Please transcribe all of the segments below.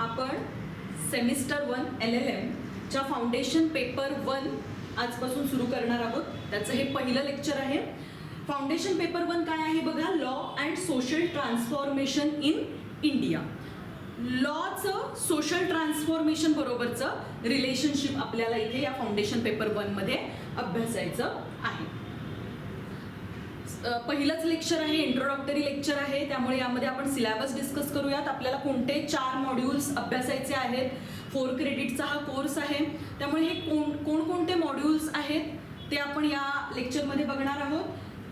आपण semester 1 LLM च्या foundation paper 1 आजपासून सुरू करणार आहोत. त्याचं हे पहिलं लेक्चर आहे. फाउंडेशन पेपर 1 काय आहे बघा, law and social transformation in India. लॉचं सोशल ट्रान्सफॉर्मेशन बरोबरचं रिलेशनशिप आपल्याला इथे या फाउंडेशन पेपर 1 मध्ये अभ्यासायचं आहे. पहिलंच लेक्चर आहे, इंट्रोडक्टरी लेक्चर आहे, त्यामुळे यामध्ये आपण सिलेबस डिस्कस करूयात. आपल्याला कोणते 4 मॉड्यूल्स अभ्यासायचे आहेत. 4 क्रेडिटचा हा कोर्स आहे, त्यामुळे हे कोणकोणते मॉड्यूल्स आहेत ते आपण या लेक्चरमध्ये बघणार आहोत.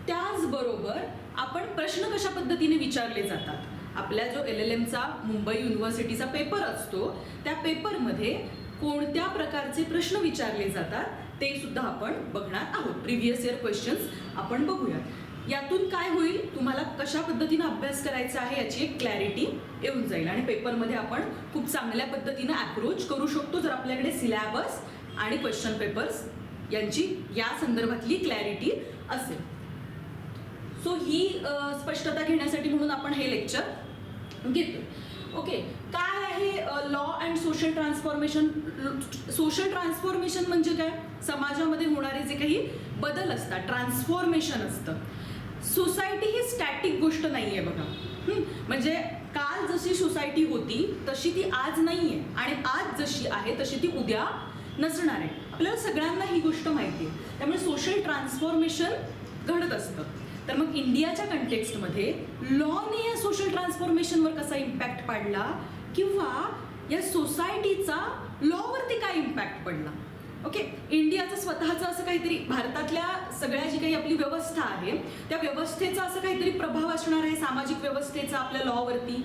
त्याचबरोबर आपण प्रश्न कशा पद्धतीने विचारले जातात. आपल्या जो LLMचा मुंबई युनिव्हर्सिटीचा पेपर असतो त्या पेपरमध्ये कोणत्या प्रकारचे प्रश्न विचारले जातात ते सुद्धा आपण बघणार आहोत. प्रिव्हियस इयर क्वेश्चन्स आपण बघूयात. यातून काय होईल, तुम्हाला कशा पद्धतीने अभ्यास करायचा आहे याची एक क्लॅरिटी येऊन जाईल आणि पेपरमध्ये आपण खूप चांगल्या पद्धतीने अप्रोच करू शकतो जर आपल्याकडे सिलेबस आणि क्वेश्चन पेपर्स यांची या संदर्भातली क्लॅरिटी असेल. सो ही स्पष्टता घेण्यासाठी म्हणून आपण हे लेक्चर घेतोय. ओके, काय आहे law and social transformation. Social transformation म्हणजे काय, समाजामध्ये होणारे जे काही बदल असतात, ट्रान्सफॉर्मेशन असतं. सोसायटी ही स्टॅटिक गोष्ट नाही आहे बघा. म्हणजे काल जशी सोसायटी होती तशी ती आज नाही आहे आणि आज जशी आहे तशी ती उद्या नसणार आहे. आपल्याला सगळ्यांना ही गोष्ट माहिती आहे. त्यामुळे सोशल ट्रान्सफॉर्मेशन घडत असतं. तर मग इंडियाच्या कंटेक्स्टमध्ये लॉने या सोशल ट्रान्सफॉर्मेशनवर कसा इम्पॅक्ट पडला किंवा या सोसायटीचा लॉवरती काय इम्पॅक्ट पडला. ओके, इंडियाचं स्वतःचं असं काहीतरी, भारतातल्या सगळ्या जी काही आपली व्यवस्था आहे त्या व्यवस्थेचा असं काहीतरी प्रभाव असणार आहे, सामाजिक व्यवस्थेचा आपल्या लॉवरती,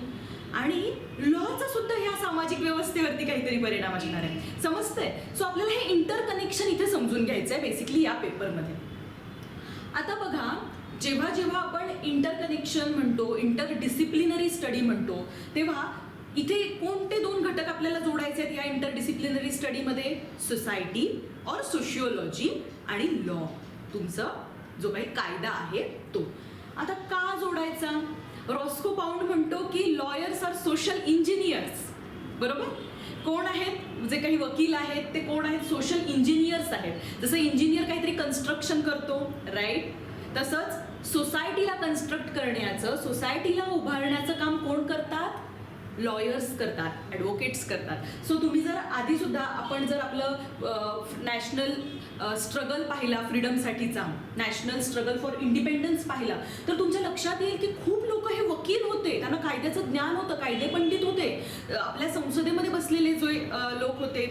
आणि लॉचा सुद्धा ह्या सामाजिक व्यवस्थेवरती काहीतरी परिणाम असणार आहे. समजतंय. सो आपल्याला हे इंटरकनेक्शन इथे समजून घ्यायचं आहे बेसिकली या पेपरमध्ये. आता बघा, जेव्हा जेव्हा आपण इंटरकनेक्शन म्हणतो, इंटरडिसिप्लिनरी स्टडी म्हणतो, तेव्हा इथे कोणते 2 घटक आपल्याला जोडायचे आहेत या इंटरडिसिप्लिनरी स्टडीमध्ये, सोसायटी और सोशियोलॉजी आणि लॉ, तुमचा जो काही कायदा आहे तो. आता का जोडायचा, रॉस्को पाऊंड म्हणतो की लॉयर्स आर सोशल इंजिनियर्स. बरोबर, कोण आहेत, जे काही वकील आहेत ते कोण आहेत, सोशल इंजिनियर्स आहेत. जसं इंजिनियर काहीतरी कन्स्ट्रक्शन करतो, राईट, तसंच सोसायटीला कन्स्ट्रक्ट करण्याचं, सोसायटीला उभारण्याचं काम कोण करतात, लॉयर्स करतात, ॲडव्होकेट्स करतात. सो तुम्ही जर आधी सुद्धा आपण जर आपलं नॅशनल स्ट्रगल पाहिला, फ्रीडमसाठीचा नॅशनल स्ट्रगल फॉर इंडिपेंडन्स पाहिला, तर तुमच्या लक्षात येईल की खूप लोक हे वकील होते, त्यांना कायद्याचं ज्ञान होतं, कायदे पंडित होते. आपल्या संसदेमध्ये बसलेले जे लोक होते,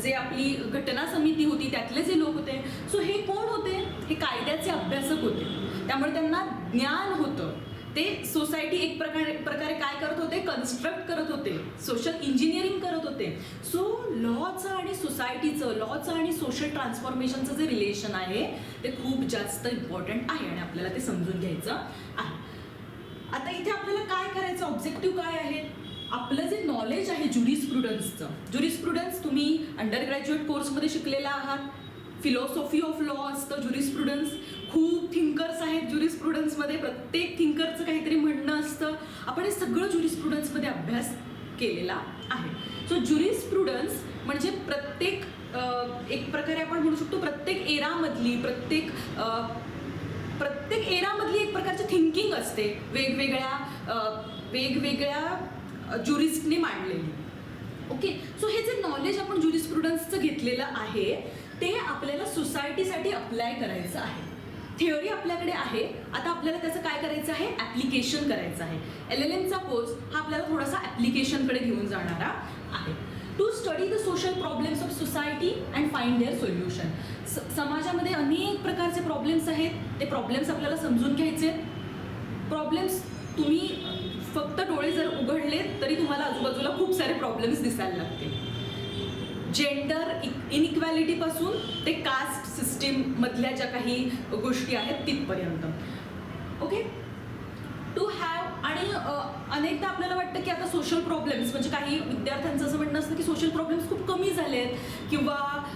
जे आपली घटना समिती होती त्यातले जे लोक होते, सो हे कोण होते, हे कायद्याचे अभ्यासक होते. त्यामुळे त्यांना ज्ञान होतं. ते सोसायटी एक प्रकारे काय करत होते, कन्स्ट्रक्ट करत होते, सोशल इंजिनिअरिंग करत होते. सो लॉचं आणि सोसायटीचं, लॉचं आणि सोशल ट्रान्सफॉर्मेशनचं जे रिलेशन आहे ते खूप जास्त इम्पॉर्टंट आहे आणि आपल्याला ते समजून घ्यायचं आहे. आता इथे आपल्याला काय करायचं, ऑब्जेक्टिव्ह काय आहे, आपलं जे नॉलेज आहे ज्युरिस्प्रुडन्सचं. ज्युरिस्प्रुडन्स तुम्ही अंडर ग्रॅज्युएट कोर्समध्ये शिकलेला आहात. फिलॉसॉफी ऑफ लॉ असतं ज्युरिस्प्रुडन्स. खूप थिंकर्स आहेत ज्युरिस्प्रुडन्समध्ये, प्रत्येक थिंकरचं काहीतरी म्हणणं असतं. आपण हे सगळं ज्युरिस्प्रुडन्समध्ये अभ्यास केलेला आहे. सो ज्युरिस्प्रुडन्स म्हणजे प्रत्येक एक प्रकारे आपण म्हणू शकतो प्रत्येक एरामधली एक प्रकारची थिंकिंग असते, वेगवेगळ्या ज्युरिस्टने मांडलेली. ओके, सो हे जे नॉलेज आपण ज्युरिस्प्रुडन्सचं घेतलेलं आहे ते आपल्याला सोसायटीसाठी अप्लाय करायचं आहे. थिअरी आपल्याकडे आहे, आता आपल्याला त्याचं काय करायचं आहे, ॲप्लिकेशन करायचं आहे. LLMचा कोर्स हा आपल्याला थोडासा ॲप्लिकेशनकडे घेऊन जाणारा आहे. To study the social problems of society and find their solution. समाजामध्ये अनेक प्रकारचे प्रॉब्लेम्स आहेत, ते प्रॉब्लेम्स आपल्याला समजून घ्यायचे. प्रॉब्लेम्स तुम्ही फक्त डोळे जर उघडले तरी तुम्हाला आजूबाजूला खूप सारे प्रॉब्लेम्स दिसायला लागतील. जेंडर इनइक्वॅलिटीपासून ते कास्ट सिस्टीम मधल्या ज्या काही गोष्टी आहेत तिथपर्यंत. ओके, टू हॅव, आणि अनेकदा आपल्याला वाटतं की आता सोशल प्रॉब्लेम्स म्हणजे काही विद्यार्थ्यांचं असं म्हणणं असतं की सोशल प्रॉब्लेम्स खूप कमी झाले आहेत किंवा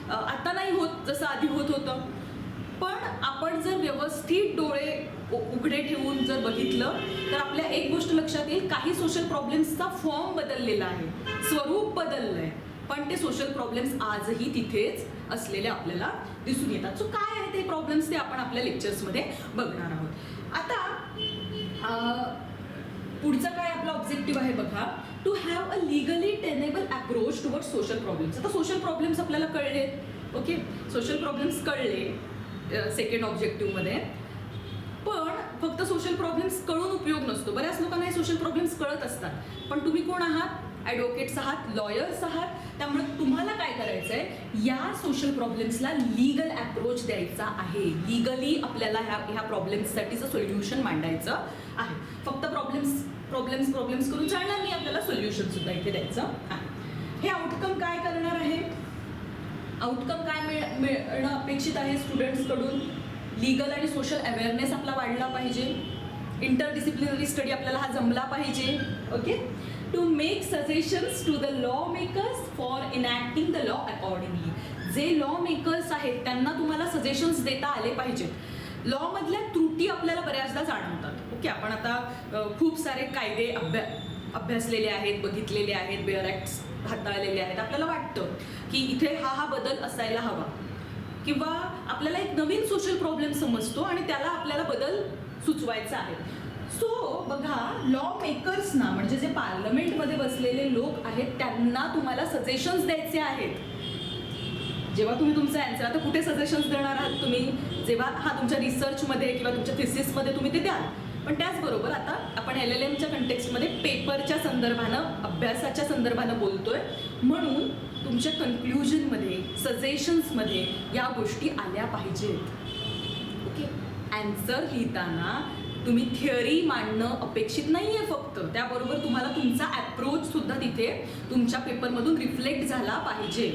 आता नाही होत जसं आधी होत होतं. पण आपण जर व्यवस्थित डोळे उघडे ठेवून जर बघितलं तर आपल्या एक गोष्ट लक्षात येईल, काही सोशल प्रॉब्लेम्सचा फॉर्म बदललेला आहे, स्वरूप बदललंय, पण ते सोशल प्रॉब्लेम्स आजही तिथेच असलेले आपल्याला दिसून येतात. सो काय आहे ते प्रॉब्लेम्स ते आपण आपल्या लेक्चर्समध्ये बघणार आहोत. आता पुढचं काय आपला ऑब्जेक्टिव्ह आहे बघा, to have a legally tenable approach toward social problems. आता सोशल प्रॉब्लेम्स आपल्याला कळले, ओके, सोशल प्रॉब्लेम्स कळले सेकंड ऑब्जेक्टिव्हमध्ये. पण फक्त सोशल प्रॉब्लेम्स कळून उपयोग नसतो. बऱ्याच लोकांना हे सोशल प्रॉब्लेम्स कळत असतात, पण तुम्ही कोण आहात? ॲडव्होकेट्स आहात, लॉयर्स आहात. त्यामुळे तुम्हाला काय करायचं आहे, या सोशल प्रॉब्लेम्सला लीगल अप्रोच द्यायचा आहे. लीगली आपल्याला ह्या प्रॉब्लेम्ससाठीचं सोल्युशन मांडायचं आहे. फक्त प्रॉब्लेम्स करून चालणार नाही, आपल्याला सोल्युशन सुद्धा इथे द्यायचं आहे. हे आउटकम काय करणार आहे? आउटकम काय मिळणं अपेक्षित आहे स्टुडंट्सकडून? लीगल आणि सोशल अवेअरनेस आपला वाढला पाहिजे, इंटरडिसिप्लिनरी स्टडी आपल्याला हा जमला पाहिजे. Okay, to make suggestions to the law makers for enacting the law accordingly. जे लॉ मेकर्स आहेत त्यांना तुम्हाला सजेशन्स देता आले पाहिजेत. लॉमधल्या त्रुटी आपल्याला बऱ्याचदा जाणवतात. ओके, आपण आता खूप सारे कायदे अभ्यासलेले आहेत, बघितलेले आहेत, बेअर ॲक्ट्स हाताळलेले आहेत. आपल्याला वाटतं की इथे हा बदल असायला हवा, किंवा आपल्याला एक नवीन सोशल प्रॉब्लेम समजतो आणि त्याला आपल्याला बदल सुचवायचा आहे. सो बघा, लॉ मेकर्सना म्हणजे जे पार्लमेंटमध्ये बसलेले लोक आहेत त्यांना तुम्हाला सजेशन्स द्यायचे आहेत. जेव्हा तुम्ही तुमचा अँसर, आता कुठे सजेशन्स देणार आहात तुम्ही? जेव्हा तुमच्या रिसर्चमध्ये किंवा तुमच्या थिसिसमध्ये तुम्ही ते द्याल. पण त्याचबरोबर आता आपण LLMच्या कंटेक्स्टमध्ये पेपरच्या संदर्भानं, अभ्यासाच्या संदर्भानं बोलतोय, म्हणून तुमच्या कन्क्ल्युजनमध्ये, सजेशन्समध्ये या गोष्टी आल्या पाहिजेत. ओके, अँसर लिहिताना तुम्ही थिअरी मांडणं अपेक्षित नाही आहे फक्त, त्याबरोबर तुम्हाला तुमचा ॲप्रोच सुद्धा तिथे तुमच्या पेपरमधून रिफ्लेक्ट झाला पाहिजे.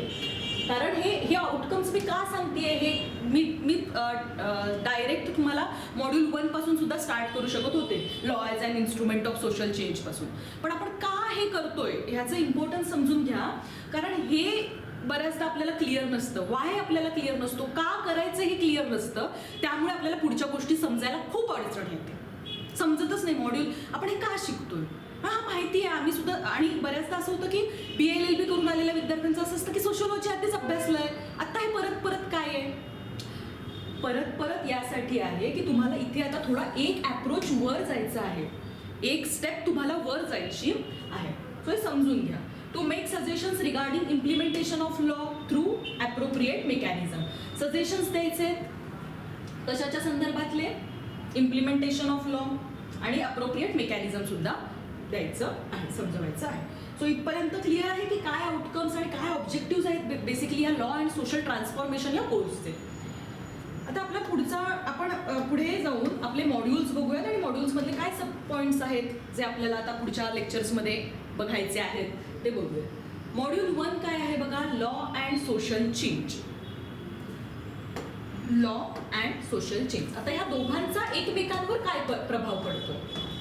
कारण हे आउटकम्स मी का सांगते, हे मी डायरेक्ट तुम्हाला मॉड्यूल 1 पासून सुद्धा स्टार्ट करू शकत होते, law as an instrument of social change पासून. पण आपण का हे करतोय ह्याचं इम्पॉर्टन्स समजून घ्या. कारण हे बऱ्याचदा आपल्याला क्लिअर नसतं. वाय आपल्याला क्लिअर नसतो, का करायचं हे क्लिअर नसतं. त्यामुळे आपल्याला पुढच्या गोष्टी समजायला खूप अडचण येते. समजतच नाही मॉड्यूल आपण हे का शिकतोय. हां, माहिती आहे आम्ही सुद्धा. आणि बऱ्याचदा असं होतं की BLLB करून आलेल्या विद्यार्थ्यांचं असं असतं की सोशलॉजी आधीच अभ्यासलंय, आता हे परत काय आहे? परत यासाठी आहे की तुम्हाला इथे आता थोडा एक अप्रोच वर जायचा आहे, एक स्टेप तुम्हाला वर जायची आहे. सो हे समजून घ्या. To make suggestions regarding implementation of law through appropriate mechanism. Suggestions द्यायचे कशाच्या संदर्भातले? इम्प्लिमेंटेशन ऑफ लॉ आणि अप्रोप्रिएट मेकॅनिझम सुद्धा द्यायचं आहे, समजवायचं आहे. सो इथपर्यंत क्लिअर आहे की काय आउटकम्स आणि काय ऑब्जेक्टिव्ह आहेत बेसिकली या लॉ अँड सोशल ट्रान्सफॉर्मेशन या कोर्सचे. आता आपला आपण पुढे जाऊन आपले मॉड्यूल्स बघूयात आणि मॉड्यूल्समधले काय सब पॉईंट्स आहेत जे आपल्याला आता पुढच्या लेक्चर्समध्ये बघायचे आहेत ते बघूया. मॉड्यूल 1 काय आहे बघा, law and social change. Law and social change. आता या दोघांचा एकमेकांवर काय प्रभाव पडतो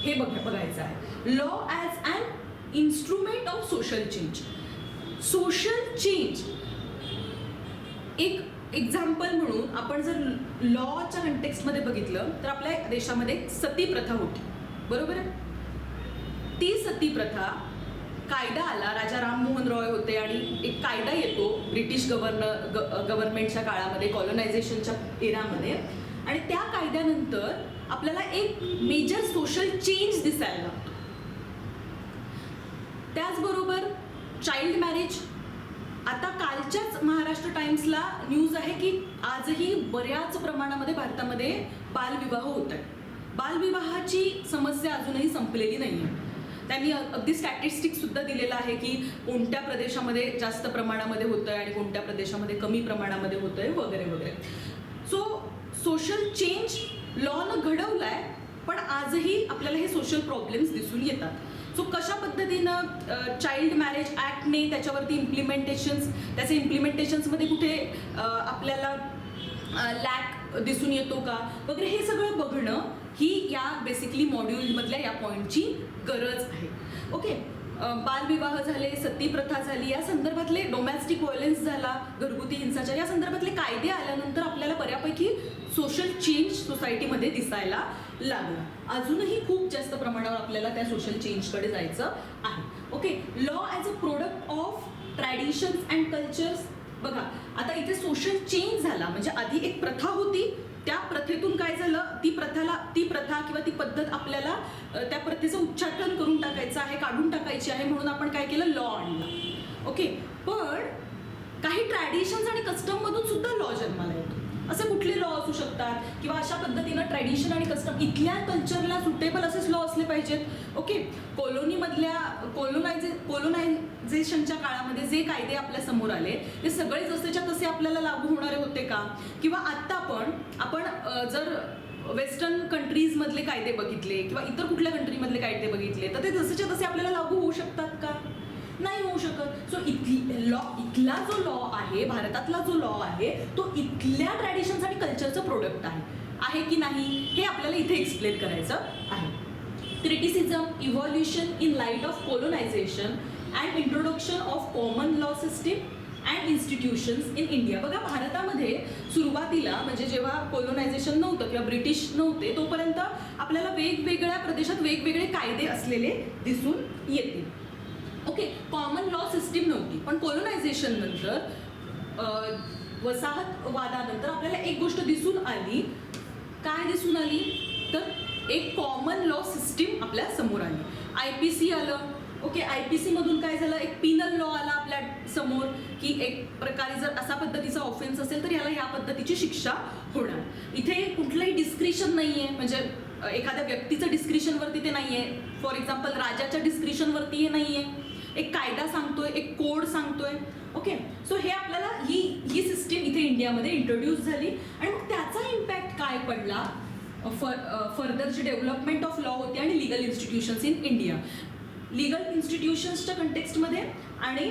हे बघायचं आहे. Law as an instrument of social change. Social change एक एक्झाम्पल म्हणून आपण जर लॉच्या कंटेक्स्टमध्ये बघितलं तर आपल्या देशामध्ये सती प्रथा होती, बरोबर आहे. ती सती प्रथा, कायदा आला, राजा राममोहन रॉय होते आणि एक कायदा येतो ब्रिटिश गव्हर्नमेंटच्या काळामध्ये, कॉलोनायझेशनच्या एरामध्ये, आणि त्या कायद्यानंतर आपल्याला एक मेजर सोशल चेंज दिसायला लागतो. त्याचबरोबर चाइल्ड मॅरेज. आता कालच्याच महाराष्ट्र टाइम्सला न्यूज आहे की आजही बऱ्याच प्रमाणामध्ये भारतामध्ये बालविवाह होत आहेत. बालविवाहाची समस्या अजूनही संपलेली नाही आहे. त्यांनी अगदी स्टॅटिस्टिक्स सुद्धा दिलेलं आहे की कोणत्या प्रदेशामध्ये जास्त प्रमाणामध्ये होतं आहे आणि कोणत्या प्रदेशामध्ये कमी प्रमाणामध्ये होतं आहे वगैरे वगैरे. सो सोशल चेंज लॉनं घडवलं आहे, पण आजही आपल्याला हे सोशल प्रॉब्लेम्स दिसून येतात. सो कशा पद्धतीनं चाइल्ड मॅरेज ॲक्टने त्याच्यावरती त्याचे इम्प्लिमेंटेशन्समध्ये कुठे आपल्याला लॅक दिसून येतो का वगैरे, हे सगळं बघणं ही या बेसिकली मॉड्यूलमधल्या या पॉईंटची गरज आहे. ओके, बालविवाह झाले, सती प्रथा झाली, या संदर्भातले डोमॅस्टिक व्हायलन्स झाला, घरगुती हिंसाचार, या संदर्भातले कायदे आल्यानंतर आपल्याला बऱ्यापैकी सोशल चेंज सोसायटीमध्ये दिसायला लागला. अजूनही खूप जास्त प्रमाणावर आपल्याला त्या सोशल चेंजकडे जायचं आहे. Okay, law as a product of traditions and cultures. बघा आता इथे सोशल चेंज झाला, म्हणजे आधी एक प्रथा होती, त्या प्रथेतून काय झालं, ती प्रथा किंवा ती पद्धत आपल्याला त्या प्रथेचं उच्चाटन करून टाकायचं आहे, काढून टाकायची आहे, म्हणून आपण काय केलं, लॉ आणला. ओके, पण काही ट्रॅडिशन्स आणि कस्टम मधून सुद्धा लॉ जन्माला येतो. असे कुठले लॉ असू शकतात, किंवा अशा पद्धतीनं ट्रॅडिशन आणि कस्टम इथल्या कल्चरला सुटेबल असेच लॉ असले पाहिजेत. ओके, कोलोनीमधल्या कोलोनायझेशनच्या काळामध्ये जे कायदे आपल्या समोर आले ते सगळे जसेच्या तसे आपल्याला लागू होणारे होते का? किंवा आत्ता आपण जर वेस्टर्न कंट्रीजमधले कायदे बघितले किंवा इतर कुठल्या कंट्रीमधले कायदे बघितले तर ते जसेच्या तसे आपल्याला लागू होऊ शकतात का? नाही होऊ शकत. सो इथला जो लॉ आहे, भारतातला जो लॉ आहे, तो इथल्या ट्रॅडिशन्स आणि कल्चरचं प्रोडक्ट आहे की नाही हे आपल्याला इथे एक्सप्लेन करायचं आहे. Criticism, evolution in light of colonisation and introduction of common law system and institutions in India. बघा भारतामध्ये सुरुवातीला म्हणजे जेव्हा कोलोनायझेशन नव्हतं किंवा ब्रिटिश नव्हते तोपर्यंत आपल्याला वेगवेगळ्या प्रदेशात वेगवेगळे कायदे असलेले दिसून येतील. ओके, कॉमन लॉ सिस्टीम नव्हती, पण कोलोनायझेशन नंतर वसाहतवादानंतर आपल्याला एक गोष्ट दिसून आली. काय दिसून आली तर एक कॉमन लॉ सिस्टीम आपल्या समोर आली. IPC आलं. ओके, IPC मधून काय झालं, एक पिनल लॉ आला आपल्या समोर की एक प्रकारे जर असा पद्धतीचा ऑफेन्स असेल तर याला या पद्धतीची शिक्षा होणार. इथे कुठलंही डिस्क्रिशन नाहीये, म्हणजे एखाद्या व्यक्तीचं डिस्क्रिशनवरती ते नाहीये. फॉर एक्झाम्पल राजाच्या डिस्क्रिशनवरती हे नाहीये. एक कायदा सांगतोय, एक कोड सांगतोय. ओके, सो हे आपल्याला ही सिस्टीम इथे इंडियामध्ये इंट्रोड्यूस झाली आणि मग त्याचा इम्पॅक्ट काय पडला फर्दर जी डेव्हलपमेंट ऑफ लॉ होती आणि legal institutions in India. Legal इन्स्टिट्यूशन्सच्या कंटेक्स्टमध्ये आणि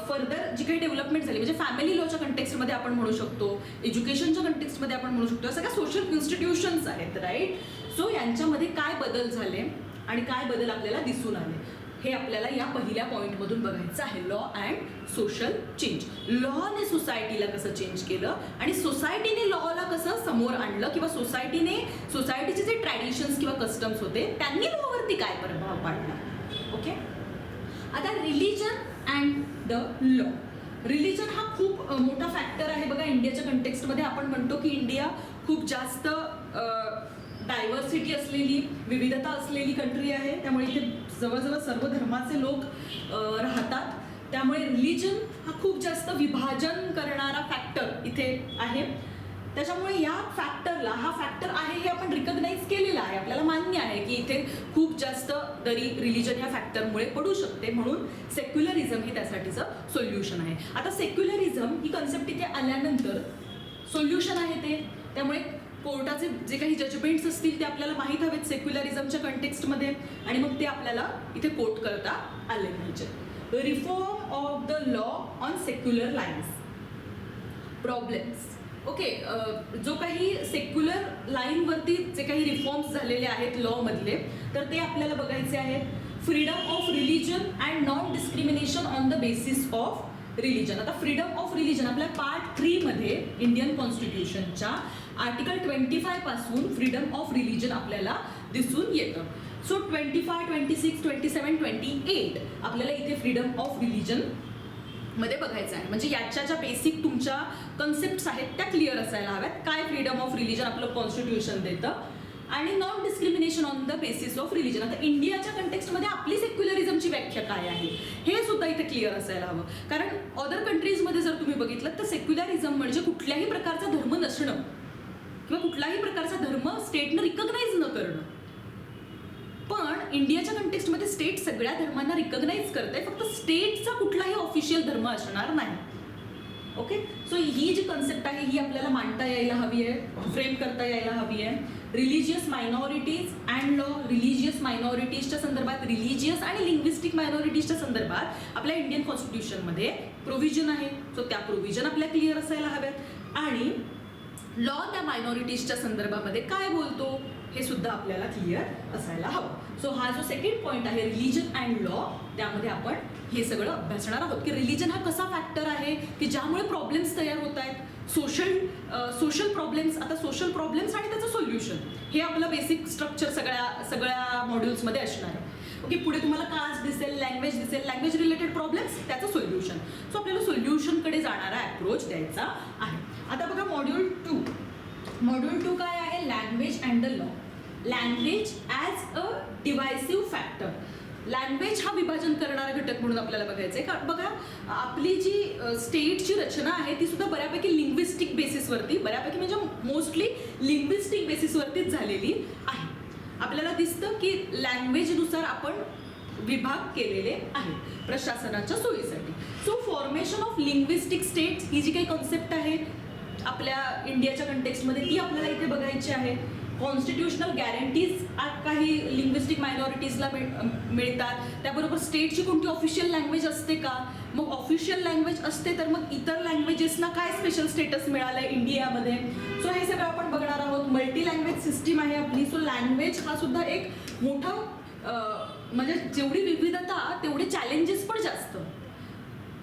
फर्दर जी काही डेव्हलपमेंट झाली म्हणजे फॅमिली लॉच्या कंटेक्स्टमध्ये आपण म्हणू शकतो, एज्युकेशनच्या कंटेक्स्टमध्ये आपण म्हणू शकतो, सगळ्या सोशल इन्स्टिट्यूशन्स आहेत, राईट. सो यांच्यामध्ये काय बदल झाले आणि काय बदल आपल्याला दिसून आले हे आपल्याला या पहिल्या पॉईंटमधून बघायचं आहे. Law and social change. लॉने सोसायटीला कसं चेंज केलं आणि सोसायटीने लॉला कसं समोर आणलं किंवा सोसायटीचे जे ट्रॅडिशन्स किंवा कस्टम्स होते त्यांनी लॉवरती काय प्रभाव पाडला. ओके, आता religion and the law. Religion हा खूप मोठा फॅक्टर आहे. बघा इंडियाच्या कंटेक्स्टमध्ये आपण म्हणतो की इंडिया खूप जास्त डायव्हर्सिटी असलेली, विविधता असलेली कंट्री आहे. त्यामुळे इथे जवळजवळ सर्व धर्माचे लोक राहतात. त्यामुळे रिलीजन हा खूप जास्त विभाजन करणारा फॅक्टर इथे आहे. त्याच्यामुळे या फॅक्टरला हा फॅक्टर आहे हे आपण रिकग्नाइज केलेलं आहे. आपल्याला मान्य आहे की इथे खूप जास्त दरी रिलीजन या फॅक्टरमुळे पडू शकते, म्हणून सेक्युलरिझम हे त्यासाठीचं सोल्युशन आहे. आता सेक्युलरिझम ही कन्सेप्ट इथे आल्यानंतर सोल्युशन आहे ते. त्यामुळे कोर्टाचे जे काही जजमेंट्स असतील ते आपल्याला माहीत हवेत सेक्युलरिझमच्या कंटेक्स्टमध्ये आणि मग ते आपल्याला इथे कोट करता आले पाहिजे. Reform of the law on secular lines. Problems. Okay, जो काही सेक्युलर लाईनवरती जे काही रिफॉर्म्स झालेले आहेत लॉमधले तर ते आपल्याला बघायचे आहेत. Freedom of religion and non discrimination on the basis of religion. आता फ्रीडम ऑफ रिलीजन आपल्या पार्ट 3 मध्ये इंडियन कॉन्स्टिट्यूशनच्या आर्टिकल 25 पासून फ्रीडम ऑफ रिलीजन आपल्याला दिसून येतं. सो 25, 26, 27, 28 आपल्याला इथे फ्रीडम ऑफ रिलीजन मध्ये बघायचं आहे. म्हणजे याच्या ज्या बेसिक तुमच्या कन्सेप्ट्स आहेत त्या क्लिअर असायला हव्यात. काय फ्रीडम ऑफ रिलीजन आपलं कॉन्स्टिट्यूशन देतं आणि non discrimination on the basis of religion. आता इंडियाच्या कंटेक्स्टमध्ये आपली सेक्युलरिझमची व्याख्या काय आहे हे सुद्धा इथे क्लिअर असायला हवं. कारण अदर कंट्रीजमध्ये जर तुम्ही बघितलं तर सेक्युलरिझम म्हणजे कुठल्याही प्रकारचा धर्म नसणं किंवा कुठलाही प्रकारचा धर्म स्टेटनं रिकग्नाइज न करणं. पण इंडियाच्या कंटेक्स्टमध्ये स्टेट सगळ्या धर्मांना रिकग्नाइज करते, फक्त स्टेटचा कुठलाही ऑफिशियल धर्म असणार नाही. ओके, सो ही जी कन्सेप्ट आहे ही आपल्याला मांडता यायला हवी आहे, फ्रेम करता यायला हवी आहे. Religious minorities and law. Religious मायनॉरिटीजच्या संदर्भात, रिलिजियस आणि लिंग्विस्टिक मायनॉरिटीजच्या संदर्भात आपल्या इंडियन कॉन्स्टिट्यूशनमध्ये प्रोव्हिजन आहे. सो त्या प्रोव्हिजन आपल्या क्लिअर असायला हव्यात आणि लॉ त्या मायनॉरिटीजच्या संदर्भामध्ये काय बोलतो हे सुद्धा आपल्याला क्लिअर असायला हवं. सो हा जो सेकंड पॉईंट आहे रिलीजन अँड लॉ, त्यामध्ये आपण हे सगळं अभ्यासणार आहोत की रिलीजन हा कसा फॅक्टर आहे की ज्यामुळे प्रॉब्लेम्स तयार होत आहेत, सोशल प्रॉब्लेम्स. आता सोशल प्रॉब्लेम्स आणि त्याचं सोल्युशन हे आपलं बेसिक स्ट्रक्चर सगळ्या मॉड्यूल्समध्ये असणार आहे. ओके, पुढे तुम्हाला कास्ट दिसेल, लँग्वेज रिलेटेड प्रॉब्लेम्स, त्याचं सोल्युशन. सो आपल्याला सोल्युशनकडे जाणारा अप्रोच द्यायचा आहे. आता बघा मॉड्यूल 2 काय आहे, language and the law. Language as a divisive factor. Language हा विभाजन करणारा घटक म्हणून आपल्याला बघायचं आहे. कारण बघा आपली जी स्टेटची रचना आहे ती सुद्धा बऱ्यापैकी लिंग्विस्टिक बेसिसवरती, बऱ्यापैकी म्हणजे मोस्टली लिंग्विस्टिक बेसिसवरतीच झालेली आहे. आपल्याला दिसतं की लँग्वेजनुसार आपण विभाग केलेले आहेत प्रशासनाच्या सोयीसाठी. So formation of linguistic states ही जी काही कॉन्सेप्ट आहे आपल्या इंडियाच्या कंटेक्स्टमध्ये ती आपल्याला इथे बघायची आहे. कॉन्स्टिट्युशनल गॅरंटीज काही लिंग्विस्टिक मायनॉरिटीजला मिळतात. त्याबरोबर स्टेटची कोणती ऑफिशियल लँग्वेज असते का, मग ऑफिशियल लँग्वेज असते तर मग इतर लँग्वेजेसना काय स्पेशल स्टेटस मिळालं आहे इंडियामध्ये. सो हे सगळं आपण बघणार आहोत. मल्टी लँग्वेज सिस्टीम आहे आपली. सो लँग्वेज हा सुद्धा एक मोठा म्हणजे जेवढी विविधता तेवढे चॅलेंजेस पण जास्त.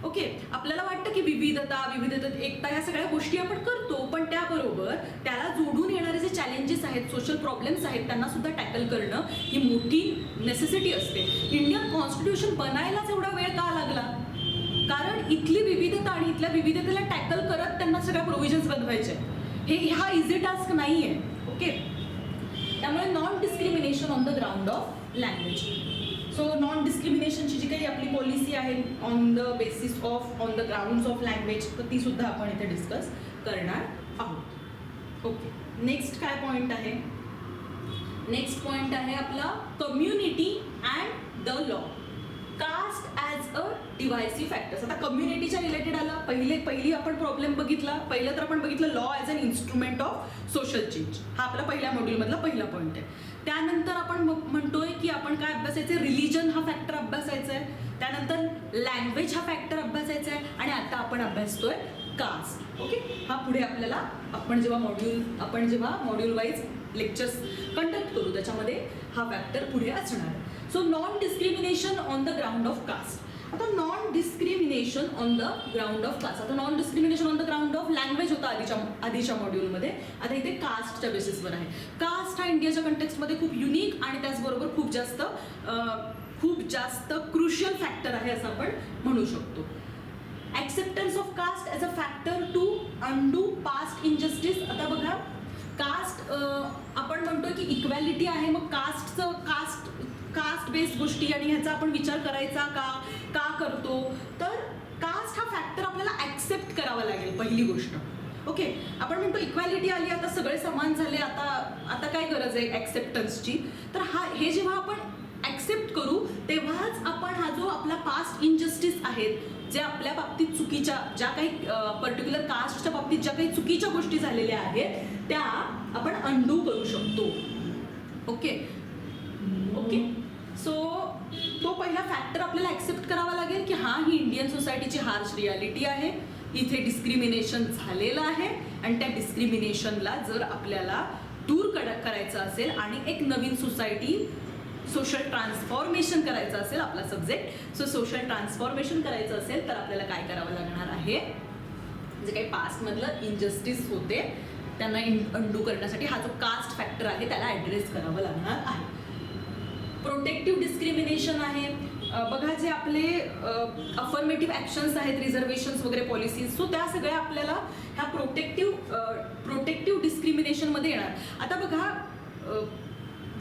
ओके, आपल्याला वाटतं की विविधतेत एकता ह्या सगळ्या गोष्टी आपण करतो, पण त्याबरोबर त्याला जोडून येणारे जे चॅलेंजेस आहेत, सोशल प्रॉब्लेम्स आहेत, त्यांना सुद्धा टॅकल करणं ही मोठी नेसेसिटी असते. इंडियन कॉन्स्टिट्यूशन बनायलाच एवढा वेळ का लागला, कारण इथली विविधता आणि इथल्या विविधतेला टॅकल करत त्यांना सगळ्या प्रोव्हिजन्स बनवायचे. हा इझी टास्क नाही आहे. ओके, त्यामुळे non discrimination on the ground of language. So non डिस्क्रिमिनेशनची जी काही आपली पॉलिसी आहे on the basis on the grounds of language, तर ती सुद्धा आपण इथे डिस्कस करणार आहोत. ओके, नेक्स्ट काय पॉईंट आहे, नेक्स्ट पॉईंट आहे आपला community and the law. Caste as a divisive factors. आता कम्युनिटीच्या रिलेटेड आला, पहिली आपण प्रॉब्लेम बघितला. पहिलं तर आपण बघितलं law as an instrument of social change. हा आपला पहिल्या मॉड्यूलमधला पहिला पॉईंट आहे. त्यानंतर आपण म्हणतोय की आपण काय अभ्यासायचं आहे, रिलीजन हा फॅक्टर अभ्यासायचा आहे. त्यानंतर लँग्वेज हा फॅक्टर अभ्यासायचा आहे. आणि आता आपण अभ्यासतोय कास्ट. ओके, हा पुढे आपल्याला आपण जेव्हा मॉड्यूल वाईज लेक्चर्स कंडक्ट करू त्याच्यामध्ये हा फॅक्टर पुढे असणार आहे. So non discrimination on the ground of caste. आता non discrimination on the ground of caste. आता non discrimination on the ground of language होता आधीच्या मॉड्यूलमध्ये. आता इथे कास्टच्या बेसिसवर आहे. कास्ट हा इंडियाच्या कंटेक्स्टमध्ये खूप युनिक आणि त्याचबरोबर खूप जास्त क्रुशियल फॅक्टर आहे असं आपण म्हणू शकतो. Acceptance of caste as a factor to undo past injustice. आता बघा कास्ट आपण म्हणतो की इक्वॅलिटी आहे, मग कास्ट बेस्ड गोष्टी आणि ह्याचा आपण विचार करायचा का करतो, तर कास्ट हा फॅक्टर आपल्याला ॲक्सेप्ट करावा लागेल पहिली गोष्ट. ओके, आपण म्हणतो इक्वॅलिटी आली, आता सगळे समान झाले, आता काय गरज आहे ॲक्सेप्टन्सची. तर हे जेव्हा आपण ॲक्सेप्ट करू तेव्हाच आपण हा जो आपला पास्ट इनजस्टिस आहेत, जे आपल्या बाबतीत चुकीच्या ज्या काही पर्टिक्युलर कास्टच्या बाबतीत ज्या काही चुकीच्या गोष्टी झालेल्या आहेत त्या आपण अंडू करू शकतो. ओके, सो तो पहिला फॅक्टर आपल्याला ॲक्सेप्ट करावा लागेल की हा ही इंडियन सोसायटीची हार्श रियालिटी आहे. इथे डिस्क्रिमिनेशन झालेलं आहे आणि त्या डिस्क्रिमिनेशनला जर आपल्याला दूर करायचं असेल आणि एक नवीन सोशल ट्रान्सफॉर्मेशन करायचं असेल, आपला सब्जेक्ट. सो सोशल ट्रान्सफॉर्मेशन करायचं असेल तर आपल्याला काय करावं लागणार आहे, जे काही पास्टमधलं इनजस्टिस होते त्यांना अंडू करण्यासाठी हा जो कास्ट फॅक्टर आहे त्याला ॲड्रेस करावं लागणार आहे. प्रोटेक्टिव्ह डिस्क्रिमिनेशन आहे. बघा जे आपले अफर्मेटिव्ह ॲक्शन्स आहेत, रिझर्वेशन्स वगैरे पॉलिसीज, सो त्या सगळ्या आपल्याला ह्या प्रोटेक्टिव्ह डिस्क्रिमिनेशनमध्ये येणार. आता बघा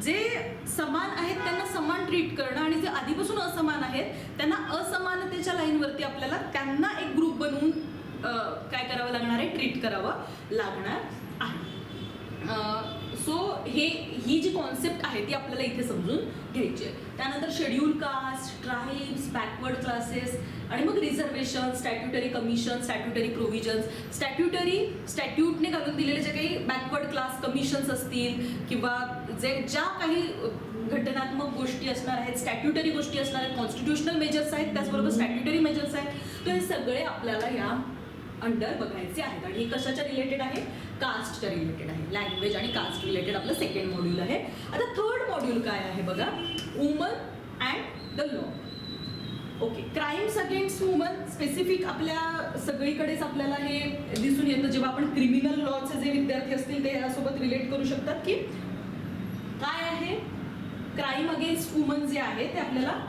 जे समान आहेत त्यांना समान ट्रीट करणं आणि जे आधीपासून असमान आहेत त्यांना असमानतेच्या लाईनवरती आपल्याला त्यांना एक ग्रुप बनवून काय करावं लागणार आहे, ट्रीट करावं लागणार आहे. सो ही जी कॉन्सेप्ट आहे ती आपल्याला इथे समजून घ्यायची आहे. त्यानंतर schedule caste, tribes, backward classes आणि मग reservation, statutory commission, statutory provisions. स्टॅट्यूटने घालून दिलेले जे काही बॅकवर्ड क्लास कमिशन्स असतील किंवा ज्या काही घटनात्मक गोष्टी असणार आहेत, स्टॅट्युटरी गोष्टी असणार आहेत, कॉन्स्टिट्युशनल मेजर्स आहेत, त्याचबरोबर स्टॅट्युटरी मेजर्स आहेत. तर हे सगळे आपल्याला या अंडर बघायचे आहेत. आणि हे कशाच्या रिलेटेड आहे, कास्टच्या रिलेटेड आहे. लँग्वेज आणि कास्ट रिलेटेड आपलं सेकंड मॉड्यूल आहे. आता थर्ड मॉड्यूल काय आहे बघा, woman and the law. Okay, crimes against woman specific आपल्या सगळीकडेच आपल्याला हे दिसून येतं. जेव्हा आपण क्रिमिनल लॉचे जे विद्यार्थी असतील ते यासोबत रिलेट करू शकतात की काय आहे क्राईम अगेन्स्ट वुमन जे आहे ते आपल्याला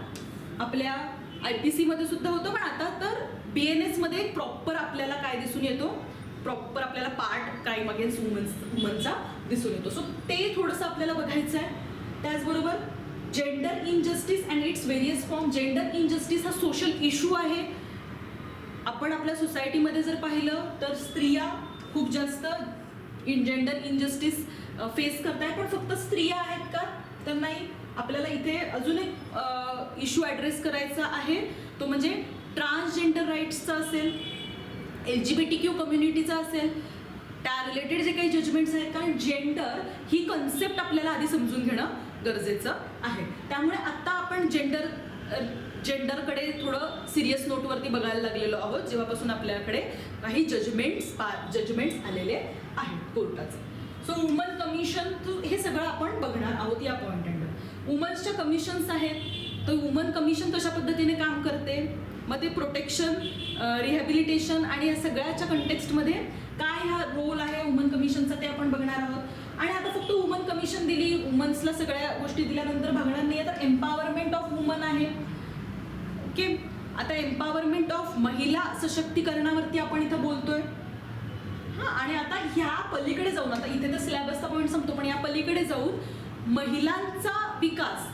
आपल्या IPC मध्ये सुद्धा होतं, पण आता तर BNS मध्ये प्रॉपर आपल्याला काय दिसून येतो, प्रॉपर आपल्याला पार्ट क्राईम अगेन्स्ट वुमनचा दिसून येतो. सो ते थोडंसं आपल्याला बघायचं आहे. त्याचबरोबर gender injustice and it's various form. Gender injustice हा सोशल इश्यू आहे. आपण आपल्या सोसायटीमध्ये जर पाहिलं तर स्त्रिया खूप जास्त जेंडर इनजस्टिस फेस करतायत, पण फक्त स्त्रिया आहेत का तर नाही. आपल्याला इथे अजून एक इश्यू ॲड्रेस करायचा आहे, तो म्हणजे ट्रान्सजेंडर राईट्सचा असेल, LGBTQ कम्युनिटीचा असेल, त्या रिलेटेड जे काही जजमेंट्स आहेत. कारण जेंडर ही कन्सेप्ट आपल्याला आधी समजून घेणं गरजेचं आहे. त्यामुळे आता आपण जेंडरकडे थोडं सिरियस नोटवरती बघायला लागलेलो आहोत जेव्हापासून आपल्याकडे काही जजमेंट्स आलेले आहेत कोर्टाचे. सो वुमन कमिशन हे सगळं आपण बघणार आहोत या पॉईंटवर. वुमन्सच्या कमिशन्स आहेत, तर वुमन कमिशन कशा पद्धतीने काम करते, मग ते प्रोटेक्शन, रिहॅबिलिटेशन आणि या सगळ्याच्या कंटेक्स्टमध्ये काय हा रोल आहे वुमन कमिशनचा ते आपण बघणार आहोत. आणि आता फक्त वुमन कमिशन दिली, वुमन्सला सगळ्या गोष्टी दिल्यानंतर भागणार नाही. आता एम्पॉवरमेंट ऑफ वुमन आहे. ओके, आता एम्पॉवरमेंट ऑफ महिला सशक्तीकरणावरती आपण इथं बोलतोय. हां, आणि आता ह्या पलीकडे जाऊन, आता इथे तर सिलेबसचा पॉईंट संपतो, पण या पलीकडे जाऊन महिलांचा विकास,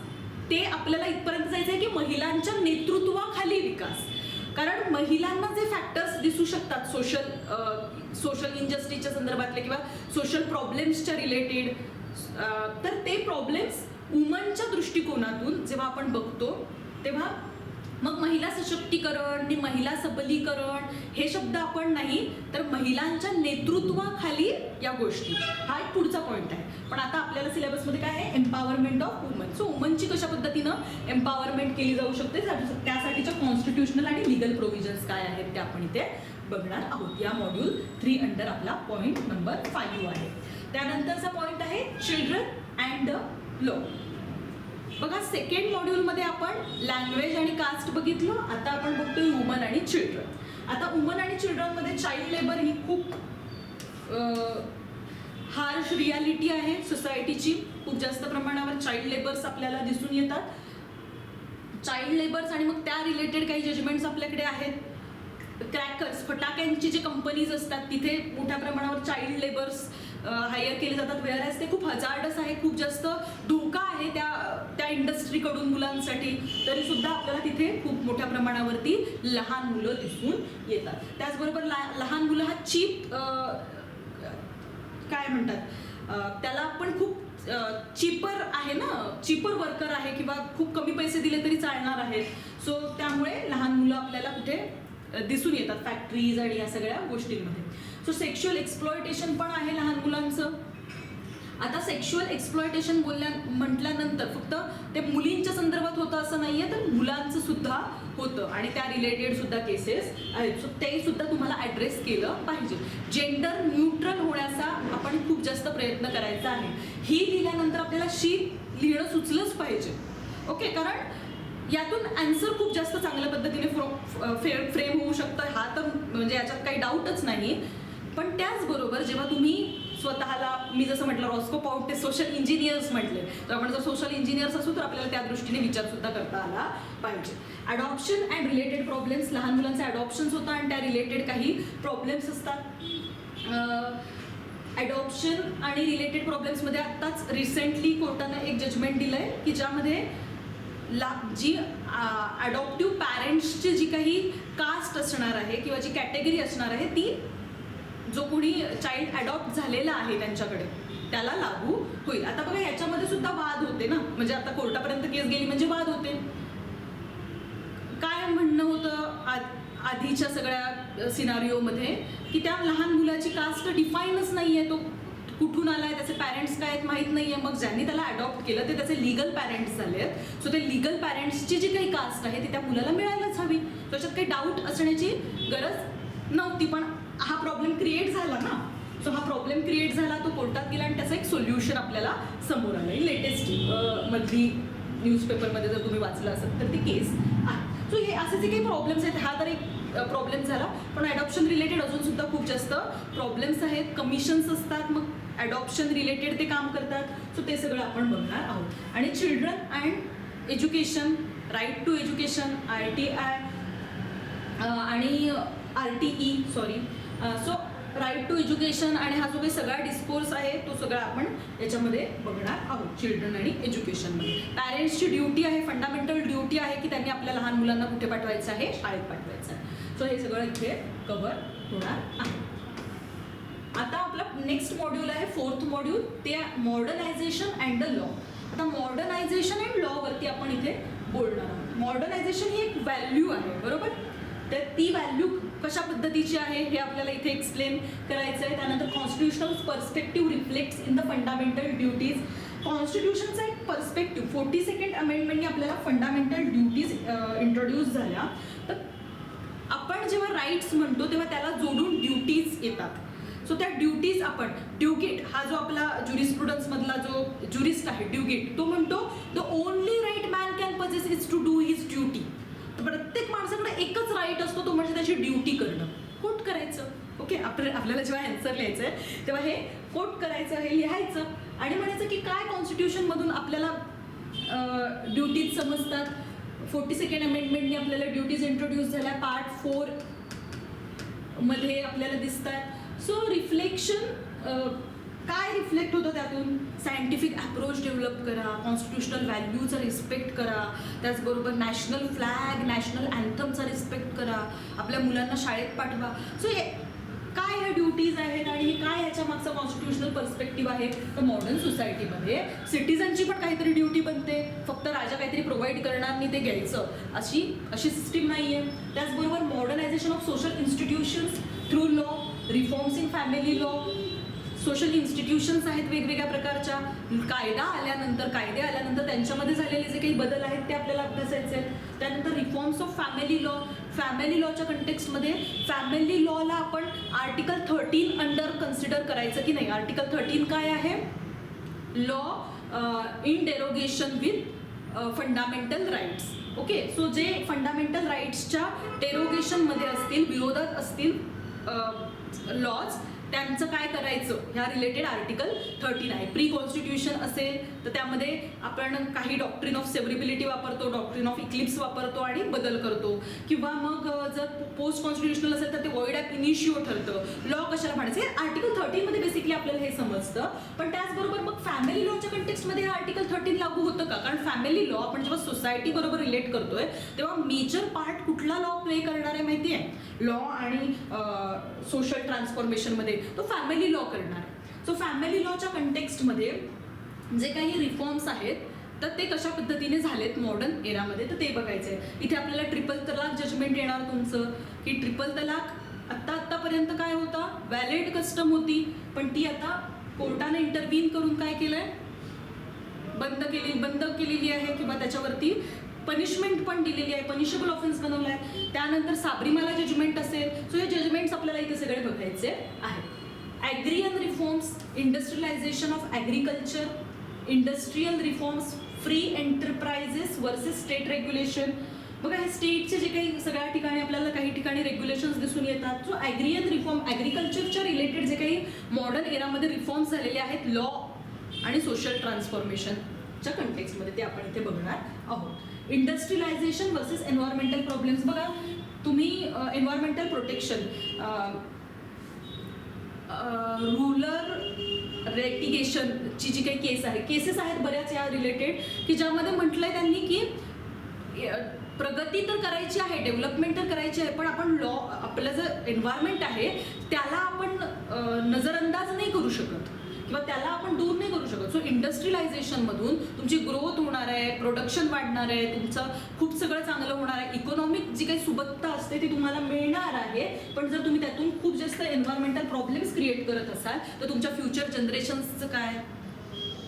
ते आपल्याला इथपर्यंत जायचं आहे की महिलांच्या नेतृत्वाखाली विकास. कारण महिलांना जे फॅक्टर्स दिसू शकतात सोशल इनजस्टिसच्या संदर्भातले किंवा सोशल प्रॉब्लेम्सच्या रिलेटेड, तर ते प्रॉब्लेम्स वुमनच्या दृष्टिकोनातून जेव्हा आपण बघतो तेव्हा मग महिला सशक्तीकरण आणि महिला सबलीकरण हे शब्द आपण नाही तर महिलांच्या नेतृत्वाखाली या गोष्टी, हा एक पुढचा पॉईंट आहे. पण आता आपल्याला सिलेबसमध्ये काय आहे, एम्पॉवरमेंट ऑफ वुमन. सो वुमनची कशा पद्धतीनं एम्पॉवरमेंट केली जाऊ शकते, त्यासाठीच्या कॉन्स्टिट्युशनल आणि लिगल प्रोव्हिजन्स काय आहेत ते आपण इथे बघणार आहोत. या मॉड्यूल 3 अंडर आपला पॉईंट नंबर 5 आहे. त्यानंतरचा पॉईंट आहे चिल्ड्रन अँड द लॉ. बघा, सेकंड मॉड्यूलमध्ये आपण लँग्वेज आणि कास्ट बघितलं, आता आपण बघतोय वुमन आणि चिल्ड्रन. आता वुमन आणि चिल्ड्रनमध्ये चाइल्ड लेबर ही खूप हार्श रियालिटी आहे सोसायटीची. खूप जास्त प्रमाणावर चाइल्ड लेबर्स आपल्याला दिसून येतात. चाइल्ड लेबर्स आणि मग त्या रिलेटेड काही जजमेंट्स आपल्याकडे आहेत. क्रॅकर्स, फटाक्यांची जी कंपनीज असतात तिथे मोठ्या प्रमाणावर चाइल्ड लेबर्स हायर केले जातात. वेअरएज ते खूप हजार्डस आहे, खूप जास्त धोका आहे त्या इंडस्ट्रीकडून मुलांसाठी, तरी सुद्धा आपल्याला तिथे खूप मोठ्या प्रमाणावरती लहान मुलं दिसून येतात. त्याचबरोबर लहान मुलं हा चीप काय म्हणतात त्याला आपण खूप चीपर आहे ना, चीपर वर्कर आहे किंवा खूप कमी पैसे दिले तरी चालणार आहेत. सो त्यामुळे लहान मुलं आपल्याला कुठे दिसून येतात फॅक्टरीज आणि या सगळ्या गोष्टींमध्ये. सो सेक्शुअल एक्सप्लॉयटेशन पण आहे लहान मुलांचं. आता सेक्शुअल एक्सप्लॉयटेशन म्हटल्यानंतर फक्त ते मुलींच्या संदर्भात होतं असं नाहीये, तर मुलांचं सुद्धा होतं आणि त्या रिलेटेड सुद्धा केसेस आहेत. सो ते सुद्धा तुम्हाला ॲड्रेस केलं पाहिजे. जेंडर न्यूट्रल होण्याचा आपण खूप जास्त प्रयत्न करायचा आहे. ही लिहिल्यानंतर आपल्याला लिहिणं सुचलंच पाहिजे. ओके, कारण यातून आन्सर खूप जास्त चांगल्या पद्धतीने फ्रेम होऊ शकतं, हा तर म्हणजे याच्यात काही डाऊटच नाही. पण त्याचबरोबर जेव्हा तुम्ही स्वतःला, मी जसं म्हटलं रॉस्को पाउट ते सोशल इंजिनियर्स म्हटले, तर आपण जर सोशल इंजिनियर्स असू तर आपल्याला त्या दृष्टीने विचार सुद्धा करता आला पाहिजे. अडॉप्शन अँड रिलेटेड प्रॉब्लेम्स, लहान मुलांचे अडॉप्शन्स होतात आणि त्या रिलेटेड काही प्रॉब्लेम्स असतात. अडॉप्शन आणि रिलेटेड प्रॉब्लेम्समध्ये आत्ताच रिसेंटली कोर्टानं एक जजमेंट दिलं आहे की ज्यामध्ये जी अडॉप्टिव्ह पॅरेंट्सची जी काही कास्ट असणार आहे किंवा जी कॅटेगरी असणार आहे ती जो कोणी चाइल्ड अडॉप्ट झालेला आहे त्यांच्याकडे त्याला लागू होईल. आता बघा, याच्यामध्ये सुद्धा वाद होते ना, म्हणजे आता कोर्टापर्यंत केस गेली म्हणजे वाद होते. काय म्हणणं होतं आधीच्या सगळ्या सिनारिओमध्ये की त्या लहान मुलाची कास्ट डिफाईनच नाहीये, तो कुठून आलाय, त्याचे पॅरेंट्स काय आहेत माहीत नाहीये. मग ज्यांनी त्याला अडॉप्ट केलं ते त्याचे लिगल पॅरेंट्स झाले आहेत. सो ते लिगल पॅरेंट्सची जी काही कास्ट आहे ती त्या मुलाला मिळायलाच हवी. त्याच्यात काही डाऊट असण्याची गरज नव्हती. पण हा प्रॉब्लेम क्रिएट झाला ना, सो हा प्रॉब्लेम क्रिएट झाला, तो कोर्टात गेला आणि त्याचं एक सोल्युशन आपल्याला समोर आलं. लेटेस्ट मधली न्यूजपेपरमध्ये जर तुम्ही वाचलं असेल तर ती केस आहे. सो हे असे जे काही प्रॉब्लेम्स आहेत, हा तर एक प्रॉब्लेम झाला, पण ॲडॉप्शन रिलेटेड अजून सुद्धा खूप जास्त प्रॉब्लेम्स आहेत. कमिशन्स असतात, मग ॲडॉप्शन रिलेटेड ते काम करतात. सो ते सगळं आपण बघणार आहोत. आणि children and education, right to education, RTI आणि RTE sorry. So right to education आणि हा जो काही सगळा डिस्कोर्स आहे तो सगळा आपण याच्यामध्ये बघणार आहोत चिल्ड्रन आणि एज्युकेशनमध्ये. पॅरेंट्सची ड्युटी आहे, फंडामेंटल ड्युटी आहे की त्यांनी आपल्या लहान मुलांना कुठे पाठवायचं आहे, शाळेत पाठवायचं आहे. सो हे सगळं इथे कव्हर होणार आहे. आता आपला नेक्स्ट मॉड्यूल आहे, 4th मॉड्यूल, ते मॉडर्नायझेशन अँड द लॉ. आता मॉडर्नायझेशन अँड लॉ वरती आपण इथे बोलणार आहोत. मॉडर्नायझेशन ही एक व्हॅल्यू आहे, बरोबर. तर ती व्हॅल्यू कशा पद्धतीची आहे हे आपल्याला इथे एक्सप्लेन करायचं आहे. त्यानंतर constitutional perspective reflects in the fundamental duties. कॉन्स्टिट्यूशनचा एक पर्स्पेक्टिव्ह 42nd अमेंडमेंटने आपल्याला फंडामेंटल ड्युटीज इंट्रोड्यूस झाल्या. तर आपण जेव्हा राईट्स म्हणतो तेव्हा त्याला जोडून ड्युटीज येतात. सो त्या ड्युटीज आपण, ड्युगेट हा जो आपला ज्युरिस्प्रुडन्समधला जो ज्युरिस्ट आहे ड्युगेट, तो म्हणतो the only right man can possess is to do his duty. तर प्रत्येक माणसाकडे एकच राईट असतो, तो म्हणजे त्याची ड्युटी करणं, कोट करायचं. ओके, आपल्याला जेव्हा आन्सर लिहायचं आहे तेव्हा हे कोट करायचं, हे लिहायचं आणि म्हणायचं की काय कॉन्स्टिट्यूशनमधून आपल्याला ड्युटीज समजतात. 42nd अमेंडमेंटने आपल्याला ड्युटीज इंट्रोड्यूस झाल्या, पार्ट 4 मध्ये आपल्याला दिसतात. सो रिफ्लेक्शन काय रिफ्लेक्ट होतं त्यातून, सायंटिफिक अप्रोच डेव्हलप करा, कॉन्स्टिट्युशनल व्हॅल्यूचा रिस्पेक्ट करा, त्याचबरोबर नॅशनल फ्लॅग, नॅशनल अँथमचा रिस्पेक्ट करा, आपल्या मुलांना शाळेत पाठवा. सो काय ह्या ड्युटीज आहेत आणि काय ह्याच्या मागचा कॉन्स्टिट्युशनल पर्स्पेक्टिव्ह आहे. तर मॉडर्न सोसायटीमध्ये सिटिझनची पण काहीतरी ड्युटी बनते, फक्त राजा काहीतरी प्रोव्हाइड करणार नाही ते घ्यायचं अशी सिस्टीम नाही आहे. त्याचबरोबर modernisation of social institutions through law, reforms in family law, social institutions आहेत वेगवेगळ्या प्रकारच्या. कायदे आल्यानंतर त्यांच्यामध्ये झालेले जे काही बदल आहेत ते आपल्याला अभ्यासायचे आहेत. त्यानंतर reforms of family law. Family लॉच्या कंटेक्स्टमध्ये फॅमिली लॉला आपण आर्टिकल 13 अंडर कन्सिडर करायचं की नाही. आर्टिकल 13 काय आहे, law in derogation with fundamental rights. Okay, so जे फंडामेंटल राईट्सच्या डेरोगेशनमध्ये असतील, विरोधात असतील लॉज, त्यांचं काय करायचं ह्या रिलेटेड आर्टिकल 13 आहे. प्री कॉन्स्टिट्यूशन असेल तर त्यामध्ये आपण काही डॉक्ट्रिन ऑफ सेव्हरेबिलिटी वापरतो, डॉक्ट्रिन ऑफ इक्लिप्स वापरतो आणि बदल करतो. किंवा मग जर पोस्ट कॉन्स्टिट्युशनल असेल तर ते वॉइड ॲप इनिशिओ ठरतं. लॉ कशाला म्हणायचं, हे आर्टिकल 13 मध्ये बेसिकली आपल्याला हे समजतं. पण त्याचबरोबर मग फॅमिली लॉच्या कंटेक्स्टमध्ये हा आर्टिकल 13 लागू होतं का, कारण फॅमिली लॉ आपण जेव्हा सोसायटी बरोबर रिलेट करतोय तेव्हा मेजर पार्ट कुठला लॉ प्ले करणार आहे माहिती आहे, लॉ आणि सोशल ट्रान्सफॉर्मेशनमध्ये तो फॅमिली लॉ करणार आहे. सो फॅमिली लॉच्या कंटेक्स्टमध्ये जे काही रिफॉर्म्स आहेत तर ते कशा पद्धतीने झालेत मॉडर्न एरामध्ये तर ते बघायचं आहे. इथे आपल्याला ट्रिपल तलाक जजमेंट येणार तुमचं, की ट्रिपल तलाक आत्तापर्यंत काय होता, व्हॅलिड कस्टम होती, पण ती आता कोर्टाने इंटरव्हीन करून काय केलंय, बंद केलेली आहे किंवा त्याच्यावरती पनिशमेंट पण दिलेली आहे, पनिशेबल ऑफेन्स बनवला आहे. त्यानंतर साबरीमाला जजमेंट असेल. सो हे जजमेंट्स आपल्याला इथे सगळे बघायचे आहेत. Agrarian reforms, industrialisation of agriculture, industrial reforms, free enterprises versus state regulation. बघा हे स्टेटचे जे काही सगळ्या ठिकाणी आपल्याला काही ठिकाणी रेग्युलेशन्स दिसून येतात. सो ॲग्रियन रिफॉर्म, ॲग्रिकल्चरच्या रिलेटेड जे काही मॉडर्न एरामध्ये रिफॉर्म्स झालेले आहेत लॉ आणि सोशल ट्रान्सफॉर्मेशनच्या कंटेक्स्टमध्ये ते आपण इथे बघणार आहोत. Industrialisation versus environmental problems. बघा तुम्ही एन्व्हायरमेंटल प्रोटेक्शन, रूरल रेटिगेशनची जी काही केसेस आहेत बऱ्याच या रिलेटेड, की ज्यामध्ये म्हटलंय त्यांनी की प्रगती तर करायची आहे, डेव्हलपमेंट तर करायची आहे, पण आपण लॉ, आपलं जर एन्व्हायरमेंट आहे त्याला आपण नजरअंदाज नाही करू शकत किंवा त्याला आपण दूर नाही करू शकत. सो इंडस्ट्रियलायझेशनमधून तुमची ग्रोथ होणार आहे, प्रोडक्शन वाढणार आहे, तुमचं खूप सगळं चांगलं होणार आहे, इकॉनॉमिक जी काही सुबत्ता असते ती तुम्हाला मिळणार आहे. पण जर तुम्ही त्यातून खूप जास्त एन्व्हायरमेंटल प्रॉब्लेम्स क्रिएट करत असाल तर तुमच्या फ्युचर जनरेशन्सचं काय,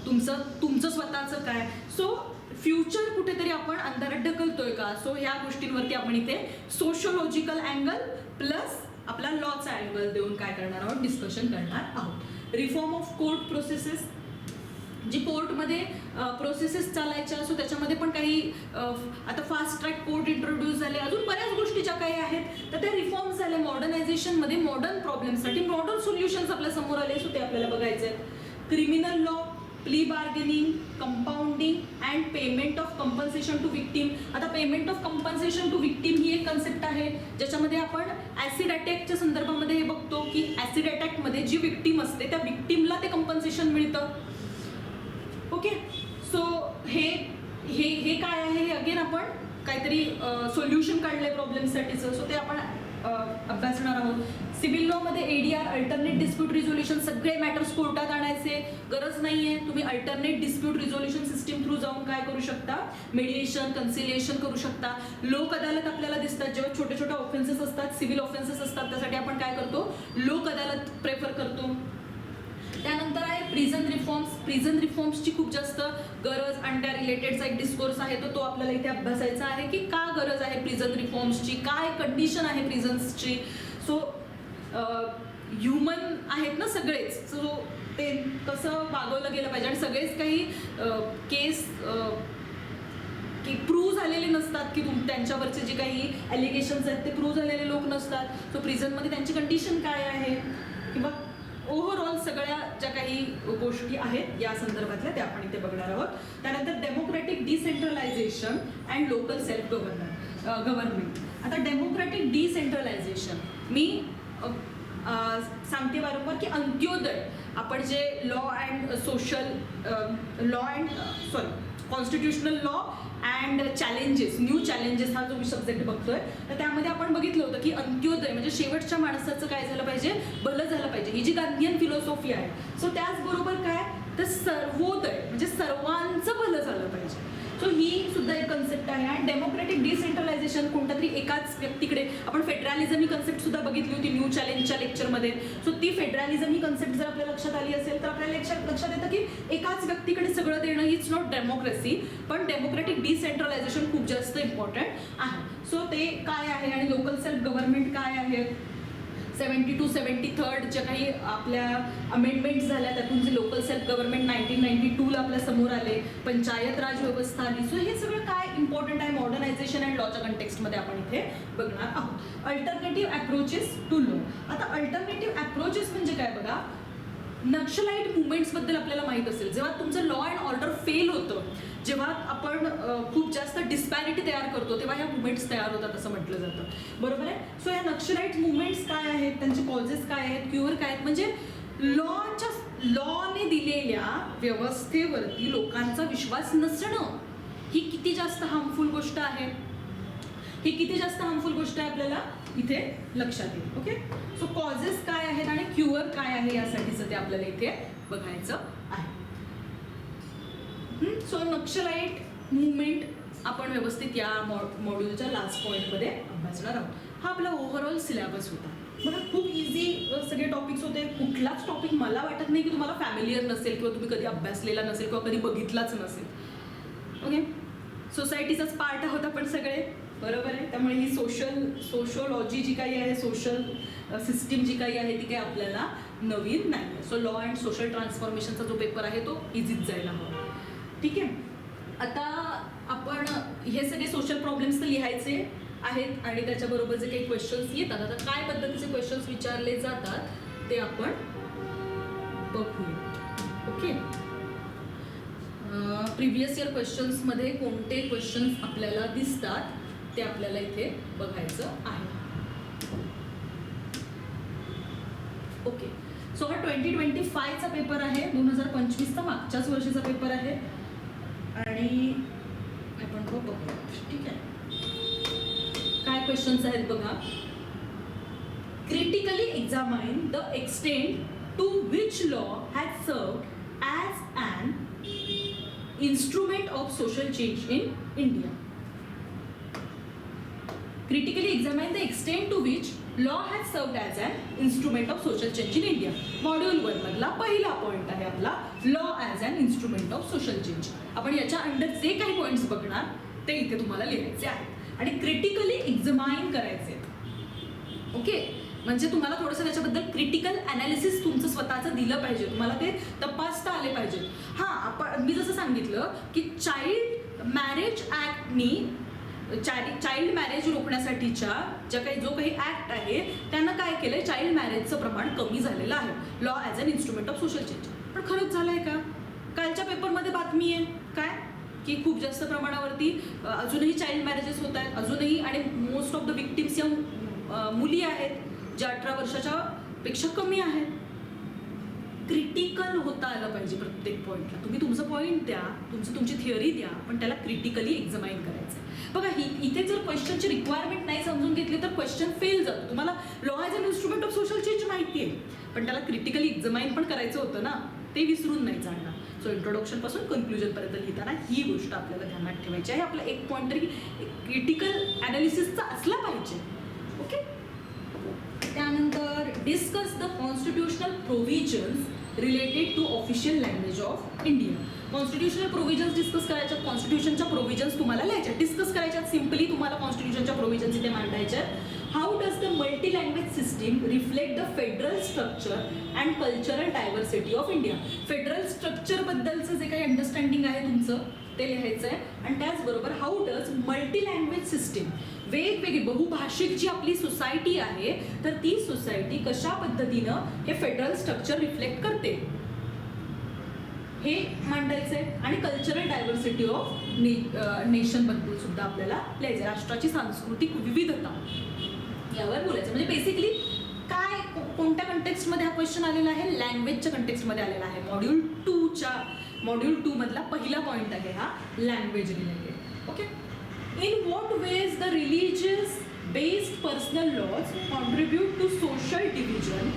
तुमचं स्वतःचं काय. सो फ्युचर कुठेतरी आपण अंधारात ढकलतोय का. सो ह्या गोष्टींवरती आपण इथे सोशोलॉजिकल अँगल प्लस आपला लॉचा अँगल देऊन काय करणार आहोत, डिस्कशन करणार आहोत. रिफॉर्म ऑफ कोर्ट प्रोसेसेस, जी कोर्टमध्ये प्रोसेसेस चालायच्या सो त्याच्यामध्ये पण काही आता फास्ट ट्रॅक कोर्ट इंट्रोड्यूस झाले, अजून बऱ्याच गोष्टी ज्या काही आहेत तर त्या रिफॉर्म्स झाल्या मॉडर्नायझेशनमध्ये. मॉडर्न प्रॉब्लेमसाठी मॉडर्न सोल्युशन्स आपल्या समोर आले सो ते आपल्याला बघायचे आहेत. Criminal law, plea bargaining, compounding and payment of compensation to victim. आता payment of compensation to victim ही एक कन्सेप्ट आहे ज्याच्यामध्ये आपण ॲसिड अटॅकच्या संदर्भामध्ये हे बघतो की ॲसिड अटॅकमध्ये जी विक्टीम असते त्या विक्टीमला ते कंपन्सेशन मिळतं. ओके, सो हे काय आहे, हे अगेन आपण काहीतरी सोल्युशन काढलंय प्रॉब्लेमसाठीचं सो ते आपण अभ्यासणार आहोत. सिव्हिल लॉमध्ये ADR अल्टरनेट डिस्प्यूट रिझोल्युशन, सगळे मॅटर्स कोर्टात आणायचे गरज नाहीये. तुम्ही alternate dispute resolution system through जाऊन काय करू शकता, मेडिएशन, कन्सिलिएशन करू शकता. लोक अदालत आपल्याला दिसतात जेव्हा छोटे छोटे ऑफेन्सेस असतात, सिव्हिल ऑफेन्सेस असतात, त्यासाठी आपण काय करतो, लोक अदालत प्रेफर करतो. त्यानंतर आहे प्रिझन रिफॉर्म्स. प्रिझन रिफॉर्म्सची खूप जास्त गरज आणि त्या रिलेटेडचा एक डिस्कोर्स आहे तो आपल्याला इथे अभ्यासायचा आहे की का गरज आहे प्रिझन रिफॉर्म्सची, काय कंडिशन आहे प्रिझन्सची. सो ह्युमन आहेत ना सगळेच, सो ते कसं वागवलं गेलं पाहिजे आणि सगळेच काही केस की प्रूव्ह झालेले नसतात की त्यांच्यावरचे जे काही ॲलिगेशन्स आहेत ते प्रूव्ह झालेले लोक नसतात. सो प्रिझनमध्ये त्यांची कंडिशन काय आहे किंवा ओव्हरऑल सगळ्या ज्या काही गोष्टी आहेत या संदर्भातल्या त्या आपण इथे बघणार आहोत. त्यानंतर democratic decentralisation and local self government. आता डेमोक्रॅटिक डिसेंट्रलायझेशन मी सांगते वारंवार की अंत्योदय आपण जे law and constitutional law and challenges, new challenges हा जो मी सब्जेक्ट बघतोय तर त्यामध्ये आपण बघितलं होतं की अंत्योदय म्हणजे शेवटच्या माणसाचं काय झालं पाहिजे, भलं झालं पाहिजे, ही जी गांधीयन फिलॉसॉफी आहे. सो त्याचबरोबर काय तर सर्वोदय म्हणजे सर्वांचं भलं झालं पाहिजे. सो ही सुद्धा एक कन्सेप्ट आहे. आणि डेमोक्रॅटिक डिसेंट्रलायझेशन कोणत्या तरी एकाच व्यक्तीकडे, आपण फेडरलिझम ही कन्सेप्ट सुद्धा बघितली होती न्यू चॅलेंजच्या लेक्चरमध्ये. सो ती फेडरलिझम ही कन्सेप्ट जर आपल्या लक्षात आली असेल तर आपल्या लक्षात येतं की एकाच व्यक्तीकडे सगळं देणं इट्स नॉट डेमोक्रेसी, पण डेमोक्रॅटिक डिसेंट्रलायझेशन खूप जास्त इम्पॉर्टंट आहे. सो ते काय आहे आणि लोकल सेल्फ गव्हर्नमेंट काय आहे. 72, 73 ज्या काही आपल्या अमेंडमेंट्स झाल्या त्यातून जे लोकल सेल्फ गव्हर्नमेंट 1992ला आपल्या समोर आले, पंचायत राज व्यवस्था आली. सो हे सगळं काय इम्पॉर्टंट आहे मॉडर्नायझेशन अँड लॉच्या कंटेक्स्टमध्ये आपण इथे बघणार आहोत. Alternative approaches to law. आता अल्टरनेटिव्ह अप्रोचेस म्हणजे काय बघा, नक्षलाईट मुवमेंट्सबद्दल आपल्याला माहीत असेल. जेव्हा तुमचं लॉ अँड ऑर्डर फेल होतं, जेव्हा आपण खूप जास्त डिस्पॅरिटी तयार करतो तेव्हा ह्या मुवमेंट्स तयार होतात असं म्हटलं जातं, बरोबर आहे. सो या नक्षलाईट मुवमेंट्स काय आहेत, त्यांचे कॉजेस काय आहेत, क्युअर काय आहेत, म्हणजे लॉने दिलेल्या व्यवस्थेवरती लोकांचा विश्वास नसणं ही किती जास्त हार्मफुल गोष्ट आहे, ही किती जास्त हार्मफुल गोष्ट आहे आपल्याला इथे लक्षात येईल. ओके, सो कॉजेस काय आहेत आणि क्युअर काय आहे यासाठीचं ते आपल्याला इथे बघायचं आहे. सो नक्षलाईट मुवमेंट आपण व्यवस्थित या मॉड्यूलच्या लास्ट पॉईंटमध्ये अभ्यासणार आहोत. हा आपला ओव्हरऑल सिलेबस होता. बघा खूप इझी सगळे टॉपिक्स होते. कुठलाच टॉपिक मला वाटत नाही की तुम्हाला फॅमिलियर नसेल किंवा तुम्ही कधी अभ्यासलेला नसेल किंवा कधी बघितलाच नसेल. ओके, सोसायटीचाच पार्ट आहोत आपण सगळे, बरोबर आहे. त्यामुळे ही सोशोलॉजी जी काही आहे, सोशल सिस्टीम जी काही आहे ती काही आपल्याला नवीन नाही आहे. सो लॉ अँड सोशल ट्रान्सफॉर्मेशनचा जो पेपर आहे तो इझीच जायला हवा. ठीक आहे, आता आपण हे सगळे सोशल प्रॉब्लेम्स तर लिहायचे आहेत आणि त्याच्याबरोबर जे काही क्वेश्चन्स येतात, आता काय पद्धतीचे क्वेश्चन्स विचारले जातात ते आपण बघूया. ओके, प्रिव्हियस इयर क्वेश्चन्समध्ये कोणते क्वेश्चन्स आपल्याला दिसतात ते आपल्याला इथे बघायचं आहे. ओके, सो हा 2025चा पेपर आहे, 2025चा मागच्याच वर्षीचा पेपर आहे आणि आपण बघूया. ठीक आहे, काय क्वेश्चन्स आहेत बघा. Critically examine the extent to which law has served as an instrument of social change in India. Critically examine the extent to which law has served as an instrument of social change in India. Module 1 मधला पहिला point आहे आपला law as an instrument of social change. आपण याच्या under जे काही points बघणार ते इथे तुम्हाला लिहायचे आहेत आणि क्रिटिकली एक्झामाइन करायचे. ओके, म्हणजे तुम्हाला थोडंसं त्याच्याबद्दल क्रिटिकल अनालिसिस तुमचं स्वतःचं दिलं पाहिजे, तुम्हाला ते तपासता आले पाहिजे. हां, आपण मी जसं सांगितलं की चाइल्ड मॅरेज ॲक्टनी चाइल्ड मॅरेज रोखण्यासाठीच्या जो काही ॲक्ट आहे त्यानं काय केलंय, चाइल्ड मॅरेजचं प्रमाण कमी झालेलं आहे law as an instrument of social change. पण खरंच झालंय का? कालच्या पेपरमध्ये बातमी आहे काय की खूप जास्त प्रमाणावरती अजूनही चाइल्ड मॅरेजेस होत आहेत अजूनही, आणि मोस्ट ऑफ द विक्टिम्स या मुली आहेत ज्या 18 वर्षाच्या पेक्षा कमी आहेत. क्रिटिकल होता आलं पाहिजे प्रत्येक पॉईंटला. तुम्ही तुमचं पॉईंट द्या, तुमची थिअरी द्या, पण त्याला क्रिटिकली एक्झामाइन करायचं. बघा इथे जर क्वेश्चनची रिक्वायरमेंट नाही समजून घेतली तर क्वेश्चन फेल जातो. तुम्हाला law as an instrument of social change माहिती आहे, पण त्याला क्रिटिकली एक्झामाइन पण करायचं होतं ना, ते विसरून नाही चालणार. सो इंट्रोडक्शन पासून कन्क्लुजनपर्यंत लिहिताना ही गोष्ट आपल्याला ध्यानात ठेवायची आहे. आपला एक पॉईंट तरी क्रिटिकल ॲनालिसिसचा असला पाहिजे. ओके. त्यानंतर discuss the constitutional provisions related to official language of India. Constitutional provisions discuss करायच्या, कॉन्स्टिट्यूशनच्या प्रोव्हिजन्स तुम्हाला लिहायच्या, डिस्कस करायच्या. सिम्पली तुम्हाला कॉन्स्टिट्यूशनच्या प्रोव्हिजन्स इथे मांडायच्या. How does the multi language system reflect the federal structure and cultural diversity of India. Federal स्ट्रक्चरबद्दलचं जे काही अंडरस्टँडिंग आहे तुमचं ते लिहायचं आहे. आणि त्याचबरोबर how does multi language system, वेगवेगळी बहुभाषिक जी आपली सोसायटी आहे तर ती सोसायटी कशा पद्धतीनं हे फेडरल स्ट्रक्चर रिफ्लेक्ट करते हे मांडायचं आहे. आणि कल्चरल डायव्हर्सिटी ऑफ नेशन बद्दल सुद्धा आपल्याला लिहायचं. राष्ट्राची सांस्कृतिक विविधता यावर बोलायचं. म्हणजे बेसिकली काय कोणत्या कंटेक्स्टमध्ये हा क्वेश्चन आलेला आहे, लँग्वेजच्या कंटेक्स्टमध्ये आलेला आहे. मॉड्यूल 2 मधला पहिला पॉईंट आहे हा language related. Okay. In what ways the religious based personal laws contribute to social division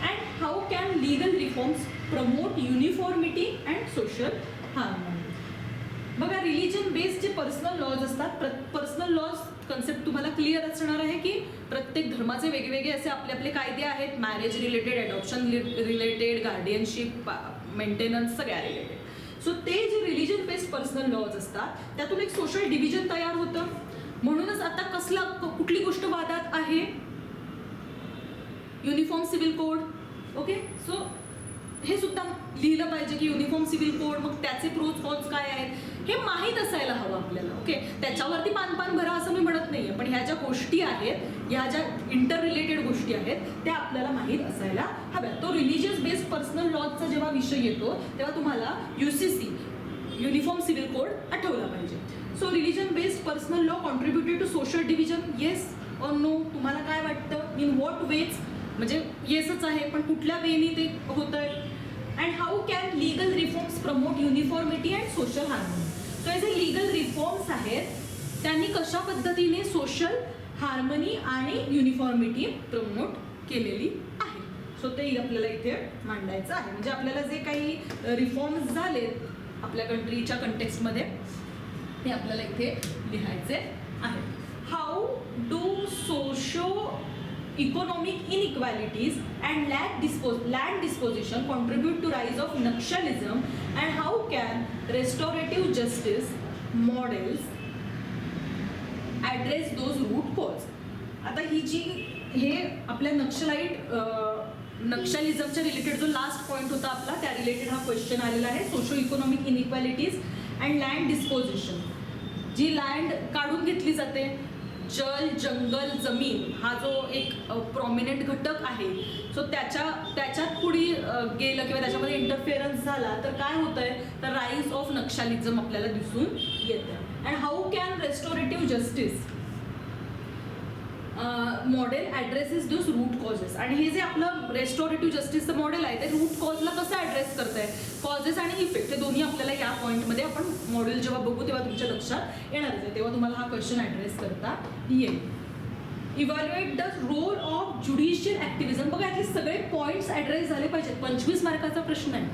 and how can legal reforms promote uniformity and social harmony. बघा रिलीजन बेस्ड जे पर्सनल लॉज असतात, personal lodge concept तुम्हाला clear असणार आहे की प्रत्येक धर्माचे वेगवेगळे असे आपले कायदे आहेत. Marriage related, adoption related, guardianship, maintenance, सगळ्या रिलेटेड. सो ते जे रिलीजन बेस्ड पर्सनल लॉज असतात त्यातून एक सोशल डिव्हिजन तयार होतं. म्हणूनच आता कुठली गोष्ट वादात आहे, uniform civil code. Okay. So हे सुद्धा लिहिलं पाहिजे की युनिफॉर्म सिव्हिल कोड, मग त्याचे प्रोज कॉन्स काय आहेत हे माहीत असायला हवं आपल्याला. ओके. त्याच्यावरती पान भरा असं मी म्हणत नाहीये, पण ह्या ज्या गोष्टी आहेत, ह्या ज्या इंटर रिलेटेड गोष्टी आहेत त्या आपल्याला माहीत असायला हव्या. तो रिलिजियस बेस्ड पर्सनल लॉजचा जेव्हा विषय येतो तेव्हा तुम्हाला UCC युनिफॉर्म सिव्हिल कोड आठवला पाहिजे. So religion based personal law contributed to social division, yes or no? तुम्हाला काय वाटतं? In what ways? म्हणजे येसच आहे, पण कुठल्या वेनी ते होतंय? And how can legal reforms promote uniformity and social harmony. So हे जे लिगल रिफॉर्म्स आहेत त्यांनी कशा पद्धतीने सोशल हार्मनी आणि युनिफॉर्मिटी प्रमोट केलेली आहे. सो ते आपल्याला इथे मांडायचं आहे. म्हणजे आपल्याला जे काही रिफॉर्म्स झालेत आपल्या कंट्रीच्या कंटेक्स्टमध्ये ते आपल्याला इथे लिहायचे आहे. How do socio economic inequalities and land disposition contribute to rise of Naxalism and how can restorative justice models address those root cause. आता हे आपल्या नक्षलिझमच्या रिलेटेड जो लास्ट पॉईंट होता आपला त्या रिलेटेड हा क्वेश्चन आलेला आहे. Socio economic inequalities and land disposition, जी लँड काढून घेतली जाते, जल, जंगल, जमीन हा जो एक प्रॉमिनंट घटक आहे. सो त्याच्यात पुढे गेलं किंवा त्याच्यामध्ये इंटरफिअरन्स झाला तर काय होतंय, तर राईज ऑफ नक्षलिझम आपल्याला दिसून येतं. And how can restorative justice model addresses those root causes. आणि हे जे आपलं रेस्टोरेटिव्ह जस्टिसचं मॉडेल आहे ते रूट कॉजला कसं ॲड्रेस करत आहे, कॉजेस आणि इफेक्ट हे दोन्ही आपल्याला या पॉईंटमध्ये आपण मॉडेल जेव्हा बघू तेव्हा तुमच्या लक्षात येणारच आहे, तेव्हा तुम्हाला हा क्वेश्चन ॲड्रेस करता येईल. Evaluate the role of judicial activism. बघा यातले सगळे पॉईंट्स ॲड्रेस झाले पाहिजेत. 25 मार्काचा प्रश्न आहे.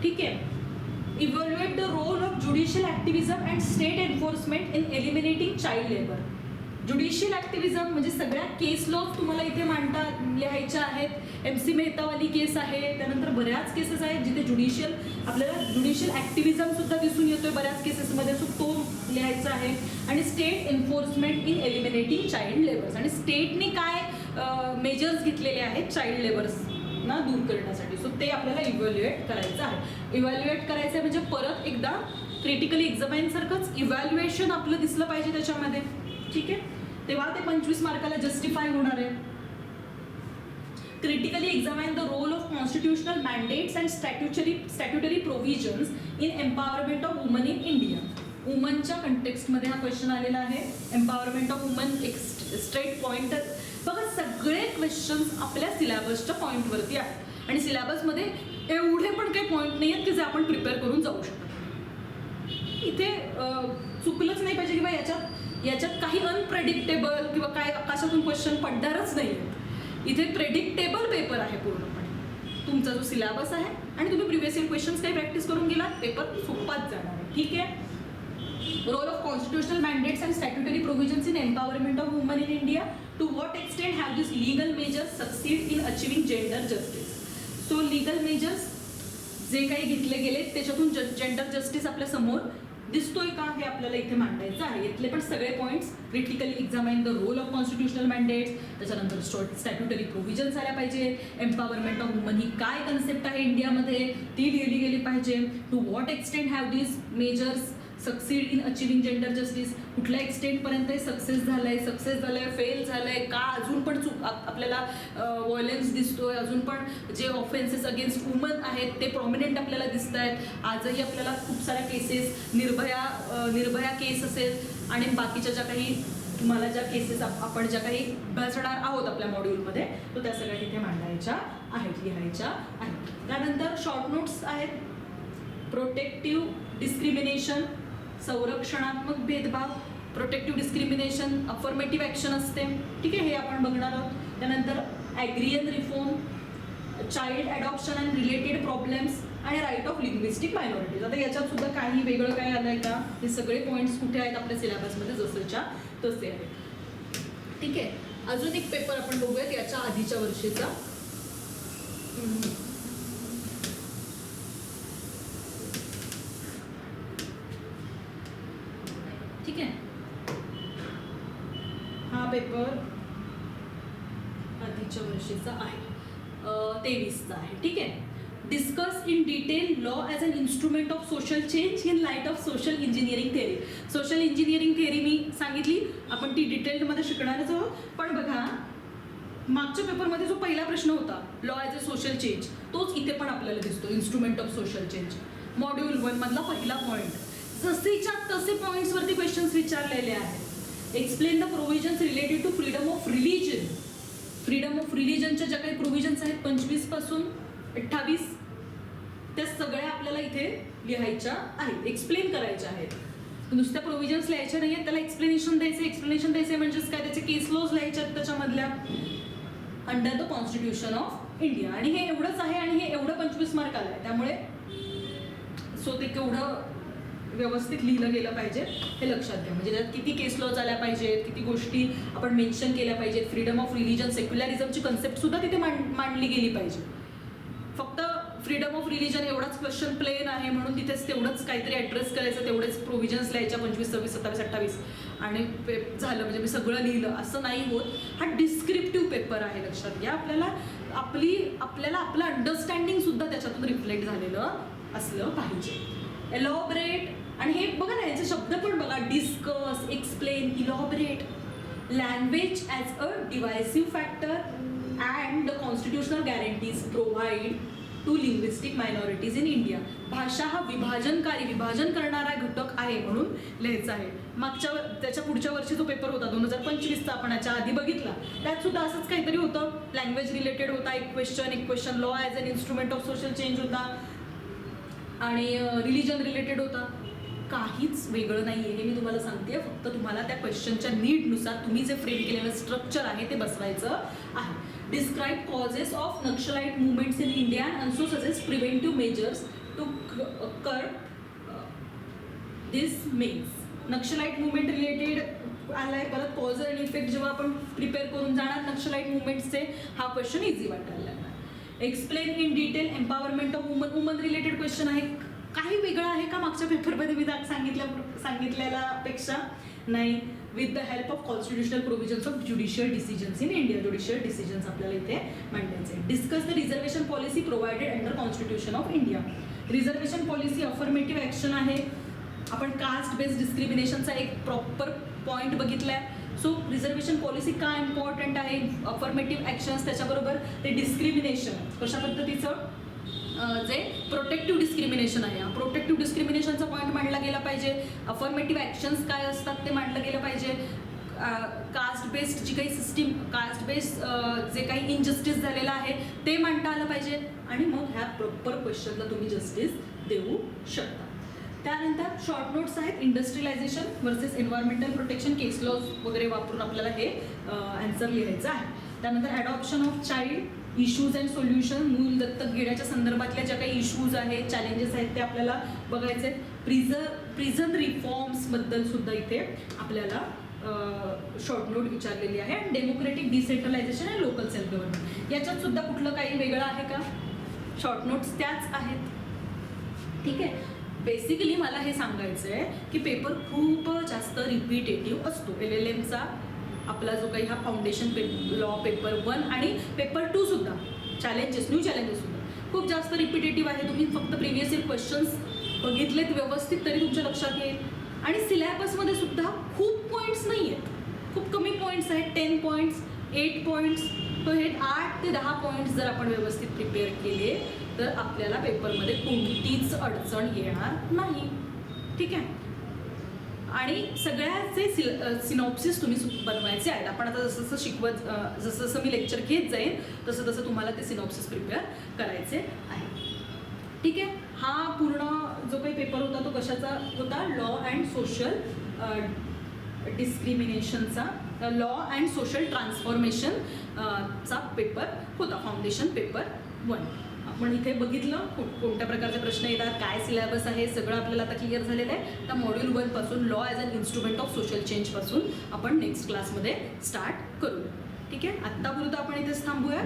ठीक आहे. Evaluate the role of judicial activism and state enforcement in eliminating child labour. Judicial activism म्हणजे सगळ्या केस लॉज तुम्हाला इथे लिहायच्या आहेत. MC मेहतावाली केस आहे, त्यानंतर बऱ्याच केसेस आहेत जिथे आपल्याला ज्युडिशियल ॲक्टिव्हिझम सुद्धा दिसून येतोय बऱ्याच केसेसमध्ये. सो तो लिहायचा आहे. आणि state enforcement in eliminating child labours. आणि स्टेटने काय मेजर्स घेतलेले आहेत चाइल्ड लेबर्सना दूर करण्यासाठी. सो ते आपल्याला इव्हॅल्युएट करायचं आहे. इव्हॅल्युएट करायचं आहे म्हणजे परत एकदा क्रिटिकली एक्झामाइन सारखंच इव्हॅल्युएशन आपलं दिसलं पाहिजे त्याच्यामध्ये. ठीक आहे, तेव्हा ते 25 मार्काला जस्टिफाय होणार आहे. Critically examine the role of constitutional mandates and statutory provisions in empowerment of woman in India. वुमनच्या कंटेक्स्टमध्ये हा क्वेश्चन आलेला आहे. एम्पॉवरमेंट ऑफ वुमन एक स्ट्रेट पॉइंट. बघा सगळे क्वेश्चन्स आपल्या सिलेबसच्या पॉईंटवरती आहेत आणि सिलेबसमध्ये एवढे पण काही पॉईंट नाही आहेत की जे आपण प्रिपेअर करून जाऊ शकतो. इथे चुकलंच नाही पाहिजे किंवा याच्यात काही अनप्रेडिक्टेबल किंवा काय आकाशातून क्वेश्चन पडणारच नाही आहे. इथे प्रेडिक्टेबल पेपर आहे पूर्णपणे. तुमचा जो सिलेबस आहे आणि तुम्ही प्रिव्हियस इयर क्वेश्चन्स काही प्रॅक्टिस करून गेलात, पेपर सोपाच जाणार आहे. ठीक आहे. Role of constitutional mandates and statutory provisions in empowerment of woman in India. To what extent have this legal measures succeed in achieving gender justice. So legal measures जे काही घेतले गेले त्याच्यातून जेंडर जस्टिस आपल्या समोर दिसतोय का हे आपल्याला इथे मांडायचं आहे. इथले पण सगळे points critically examine the role of constitutional mandates, त्याच्यानंतर स्टॅट्युटरी प्रोव्हिजन्स आल्या पाहिजे. एम्पॉवरमेंट ऑफ वुमन ही काय कन्सेप्ट आहे इंडियामध्ये ती लिहिली गेली पाहिजे. To what extent have this measures succeed in achieving gender justice. कुठल्या एक्सटेंटपर्यंत सक्सेस झालंय, फेल झालंय का, अजून पण आपल्याला व्हायलन्स दिसतोय, अजून पण जे ऑफेन्सेस अगेन्स्ट वुमन आहेत ते प्रॉमिनंट आपल्याला दिसत आहेत. आजही आपल्याला खूप साऱ्या केसेस, निर्भया केस असेल आणि बाकीच्या ज्या काही तुम्हाला ज्या केसेस आपण ज्या काही अभ्यासणार आहोत आपल्या मॉड्यूलमध्ये, तो त्या सगळ्या तिथे मांडायच्या आहेत, लिहायच्या आहेत. त्यानंतर शॉर्ट नोट्स आहेत. प्रोटेक्टिव्ह डिस्क्रिमिनेशन, संरक्षणात्मक भेदभाव. प्रोटेक्टिव्ह डिस्क्रिमिनेशन अफर्मेटिव्ह ॲक्शन असते. ठीक आहे, हे आपण बघणार आहोत. त्यानंतर agrarian reform, child adoption and related problems आणि राईट ऑफ लिंग्विस्टिक मायनॉरिटीज. आता याच्यात सुद्धा काही वेगळं काय आलं आहे का, हे सगळे पॉईंट्स कुठे आहेत आपल्या सिलेबसमध्ये जसेच्या तसे आहेत. ठीक आहे, अजून एक पेपर आपण बघूयात याच्या आधीच्या वर्षीचा. ठीक आहे, हा पेपर आधीच्या वर्षीचा आहे, 23चा आहे. ठीक आहे. Discuss in detail law as an instrument of social change in light of social engineering theory. Social engineering theory मी सांगितली, आपण ती डिटेलमध्ये शिकणारच आहोत. पण बघा मागच्या पेपरमध्ये जो पहिला प्रश्न होता law as a social change, तोच इथे पण आपल्याला दिसतो, instrument of social change. Module 1 मधला पहिला पॉईंट. जसेच्या तसे पॉईंट्सवरती क्वेश्चन्स विचारलेले आहेत. Explain the provisions related to freedom of religion. Freedom of रिलीजनच्या ज्या काही प्रोव्हिजन्स आहेत 25 पासून 28, त्या सगळ्या आपल्याला इथे लिहायच्या आहेत, एक्सप्लेन करायच्या आहेत. नुसत्या प्रोव्हिजन्स लिहायच्या नाही आहेत, त्याला एक्सप्लेनेशन द्यायचं. एक्सप्लेनेशन द्यायचे म्हणजेच काय, त्याचे केस लॉज लिहायचे आहेत त्याच्यामधल्या under the constitution of India. आणि हे एवढंच आहे आणि हे एवढं 25 मार्क आलं आहे. त्यामुळे सो ते केवढं व्यवस्थित लिहिलं गेलं पाहिजे हे लक्षात घ्या. म्हणजे त्यात किती केस लॉज आल्या पाहिजेत, किती गोष्टी आपण मेन्शन केल्या पाहिजेत. फ्रीडम ऑफ रिलीजन, सेक्युलरिझमची कन्सेप्ट सुद्धा तिथे मांडली गेली पाहिजे. फक्त फ्रीडम ऑफ रिलीजन एवढाच क्वेश्चन प्लेन आहे म्हणून तिथेच तेवढंच काहीतरी ॲड्रेस करायचं, तेवढेच प्रोव्हिजन्स लिहायच्या 25, 26, 27, 28 आणि झालं म्हणजे मी सगळं लिहिलं असं नाही होत. हा डिस्क्रिप्टिव्ह पेपर आहे, लक्षात घ्या. आपल्याला आपलं अंडरस्टँडिंग सुद्धा त्याच्यातून रिफ्लेक्ट झालेलं असलं पाहिजे. एलॉबरेट, आणि हे बघा ना याचे शब्द पण बघा, discuss, explain, elaborate. Language as a divisive factor and the constitutional guarantees provide to linguistic minorities in India. भाषा हा विभाजन करणारा घटक आहे म्हणून लिहायचा आहे. त्याच्या पुढच्या वर्षी जो पेपर होता 2025चा आपण याच्या आधी बघितला, त्यात सुद्धा असंच काहीतरी होतं. लँग्वेज रिलेटेड होता एक question, law as an instrument of social change होता आणि रिलीजन रिलेटेड होता. काहीच वेगळं नाही आहे हे मी तुम्हाला सांगते. फक्त तुम्हाला त्या क्वेश्चनच्या नीडनुसार तुम्ही जे फ्रेम केलेलं स्ट्रक्चर आहे ते बसवायचं आहे. Describe causes of Naxalite movements in India and also suggest preventive measures to curb this menace. Naxalite movement related आलाय. परत कॉज अँड इफेक्ट जेव्हा आपण प्रिपेअर करून जाणार नक्षलाइट मुवमेंट्सचे, हा क्वेश्चन इझी वाटायला लागणार. Explain in detail empowerment of woman related question आहे. काही वेगळं आहे का मागच्या पेपरमध्ये मी सांगितलेल्यापेक्षा? नाही. With the help of constitutional provisions of judicial decisions in India. Judicial decisions आपल्याला इथे मांडायचे. Discuss the reservation policy provided under constitution of India. Reservation policy affirmative action आहे. आपण कास्ट बेस्ड डिस्क्रिमिनेशनचा एक प्रॉपर पॉईंट बघितलाय. सो रिझर्वेशन पॉलिसी का important आहे, affirmative actions, त्याच्याबरोबर ते डिस्क्रिमिनेशन कशा पद्धतीचं जे प्रोटेक्टिव्ह डिस्क्रिमिनेशन आहे, प्रोटेक्टिव्ह डिस्क्रिमिनेशनचा पॉईंट मांडला गेला पाहिजे. अफर्मेटिव्ह ॲक्शन्स काय असतात ते मांडलं गेलं पाहिजे. कास्ट बेस्ड जी काही सिस्टीम, कास्ट बेस्ड जे काही इनजस्टिस झालेलं आहे ते मांडता आलं पाहिजे. आणि मग ह्या प्रॉपर क्वेश्चनला तुम्ही जस्टिस देऊ शकता. त्यानंतर शॉर्ट नोट्स आहेत. इंडस्ट्रियलायझेशन वर्सेस एन्व्हायरमेंटल प्रोटेक्शन, केस लॉज वगैरे वापरून आपल्याला हे आन्सर लिहायचं आहे. त्यानंतर adoption of child issues and solution, मूल दत्तक घेण्याच्या संदर्भातल्या ज्या काही इश्यूज आहेत, चॅलेंजेस आहेत ते आपल्याला बघायचे आहेत. प्रिझन रिफॉर्म्सबद्दल सुद्धा इथे आपल्याला शॉर्ट नोट विचारलेली आहे. आणि डेमोक्रेटिक डिसेंट्रलायझेशन आणि लोकल सेल्फ गव्हर्नमेंट, याच्यात सुद्धा कुठलं काही वेगळं आहे का? शॉर्ट नोट्स त्याच आहेत. ठीक आहे. बेसिकली मला हे सांगायचं आहे की पेपर खूप जास्त रिपिटेटिव्ह असतो. LLMचा आपला जो काही हा फाउंडेशन लॉ पेपर 1 आणि पेपर 2 सुद्धा न्यू चॅलेंजेस सुद्धा खूप जास्त रिपिटेटिव्ह आहे. तुम्ही फक्त प्रिव्हियस इयर क्वेश्चन्स बघितलेत व्यवस्थित तरी तुमच्या लक्षात येईल. आणि सिलेबसमध्ये सुद्धा खूप पॉईंट्स नाही आहेत, खूप कमी पॉईंट्स आहेत. 10 पॉईंट्स, 8 पॉईंट्स. तो हे 8 ते 10 पॉईंट्स जर आपण व्यवस्थित प्रिपेअर केले तर आपल्याला पेपरमध्ये कोणतीच अडचण येणार नाही. ठीक आहे. आणि सगळ्याचे सिनॉप्सिस तुम्ही बनवायचे आहेत. आपण आता जसं जसं शिकवत जसं मी लेक्चर घेत जाईल तसं तसं तुम्हाला ते सिनॉप्सिस प्रिपेअर करायचे आहे. ठीक आहे. हा पूर्ण जो काही पेपर होता तो कशाचा होता? लॉ अँड सोशल डिस्क्रिमिनेशनचा, लॉ अँड सोशल ट्रान्सफॉर्मेशन चा पेपर होता, फाउंडेशन पेपर 1. आपण इथे बघितलं कोणत्या प्रकारचे प्रश्न येतात, काय सिलेबस आहे, सगळं आपल्याला आता क्लिअर झालेलं आहे. तर मॉड्यूल 1 पासून law as an instrument of social change पासून आपण नेक्स्ट क्लासमध्ये स्टार्ट करूया. ठीक आहे. आत्तापुरतं आपण इथेच थांबूया.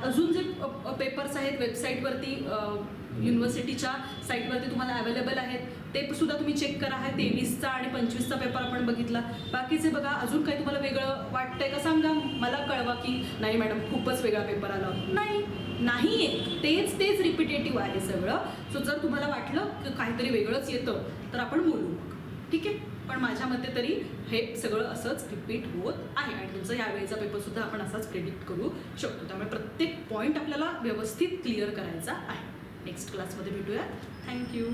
अजून जे पेपर्स आहेत वेबसाईटवरती, युनिव्हर्सिटीच्या साईटवरती तुम्हाला अवेलेबल आहेत ते सुद्धा तुम्ही चेक करा. आहे 23चा आणि 25चा पेपर आपण बघितला. बाकीचे बघा. अजून काही तुम्हाला वेगळं वाटतंय का सांगा, मला कळवा की नाही मॅडम खूपच वेगळा पेपर आला. नाही आहे, तेच रिपिटेटिव्ह आहे सगळं. सो जर तुम्हाला वाटलं की काहीतरी वेगळंच येतं तर आपण बोलू. ठीक आहे. पण माझ्या मते तरी हे सगळं असंच रिपीट होत आहे आणि तुमचा यावेळीचा पेपरसुद्धा आपण असाच प्रेडिक्ट करू शकतो. त्यामुळे प्रत्येक पॉईंट आपल्याला व्यवस्थित क्लिअर करायचा आहे. नेक्स्ट क्लासमध्ये भेटूया. थँक्यू.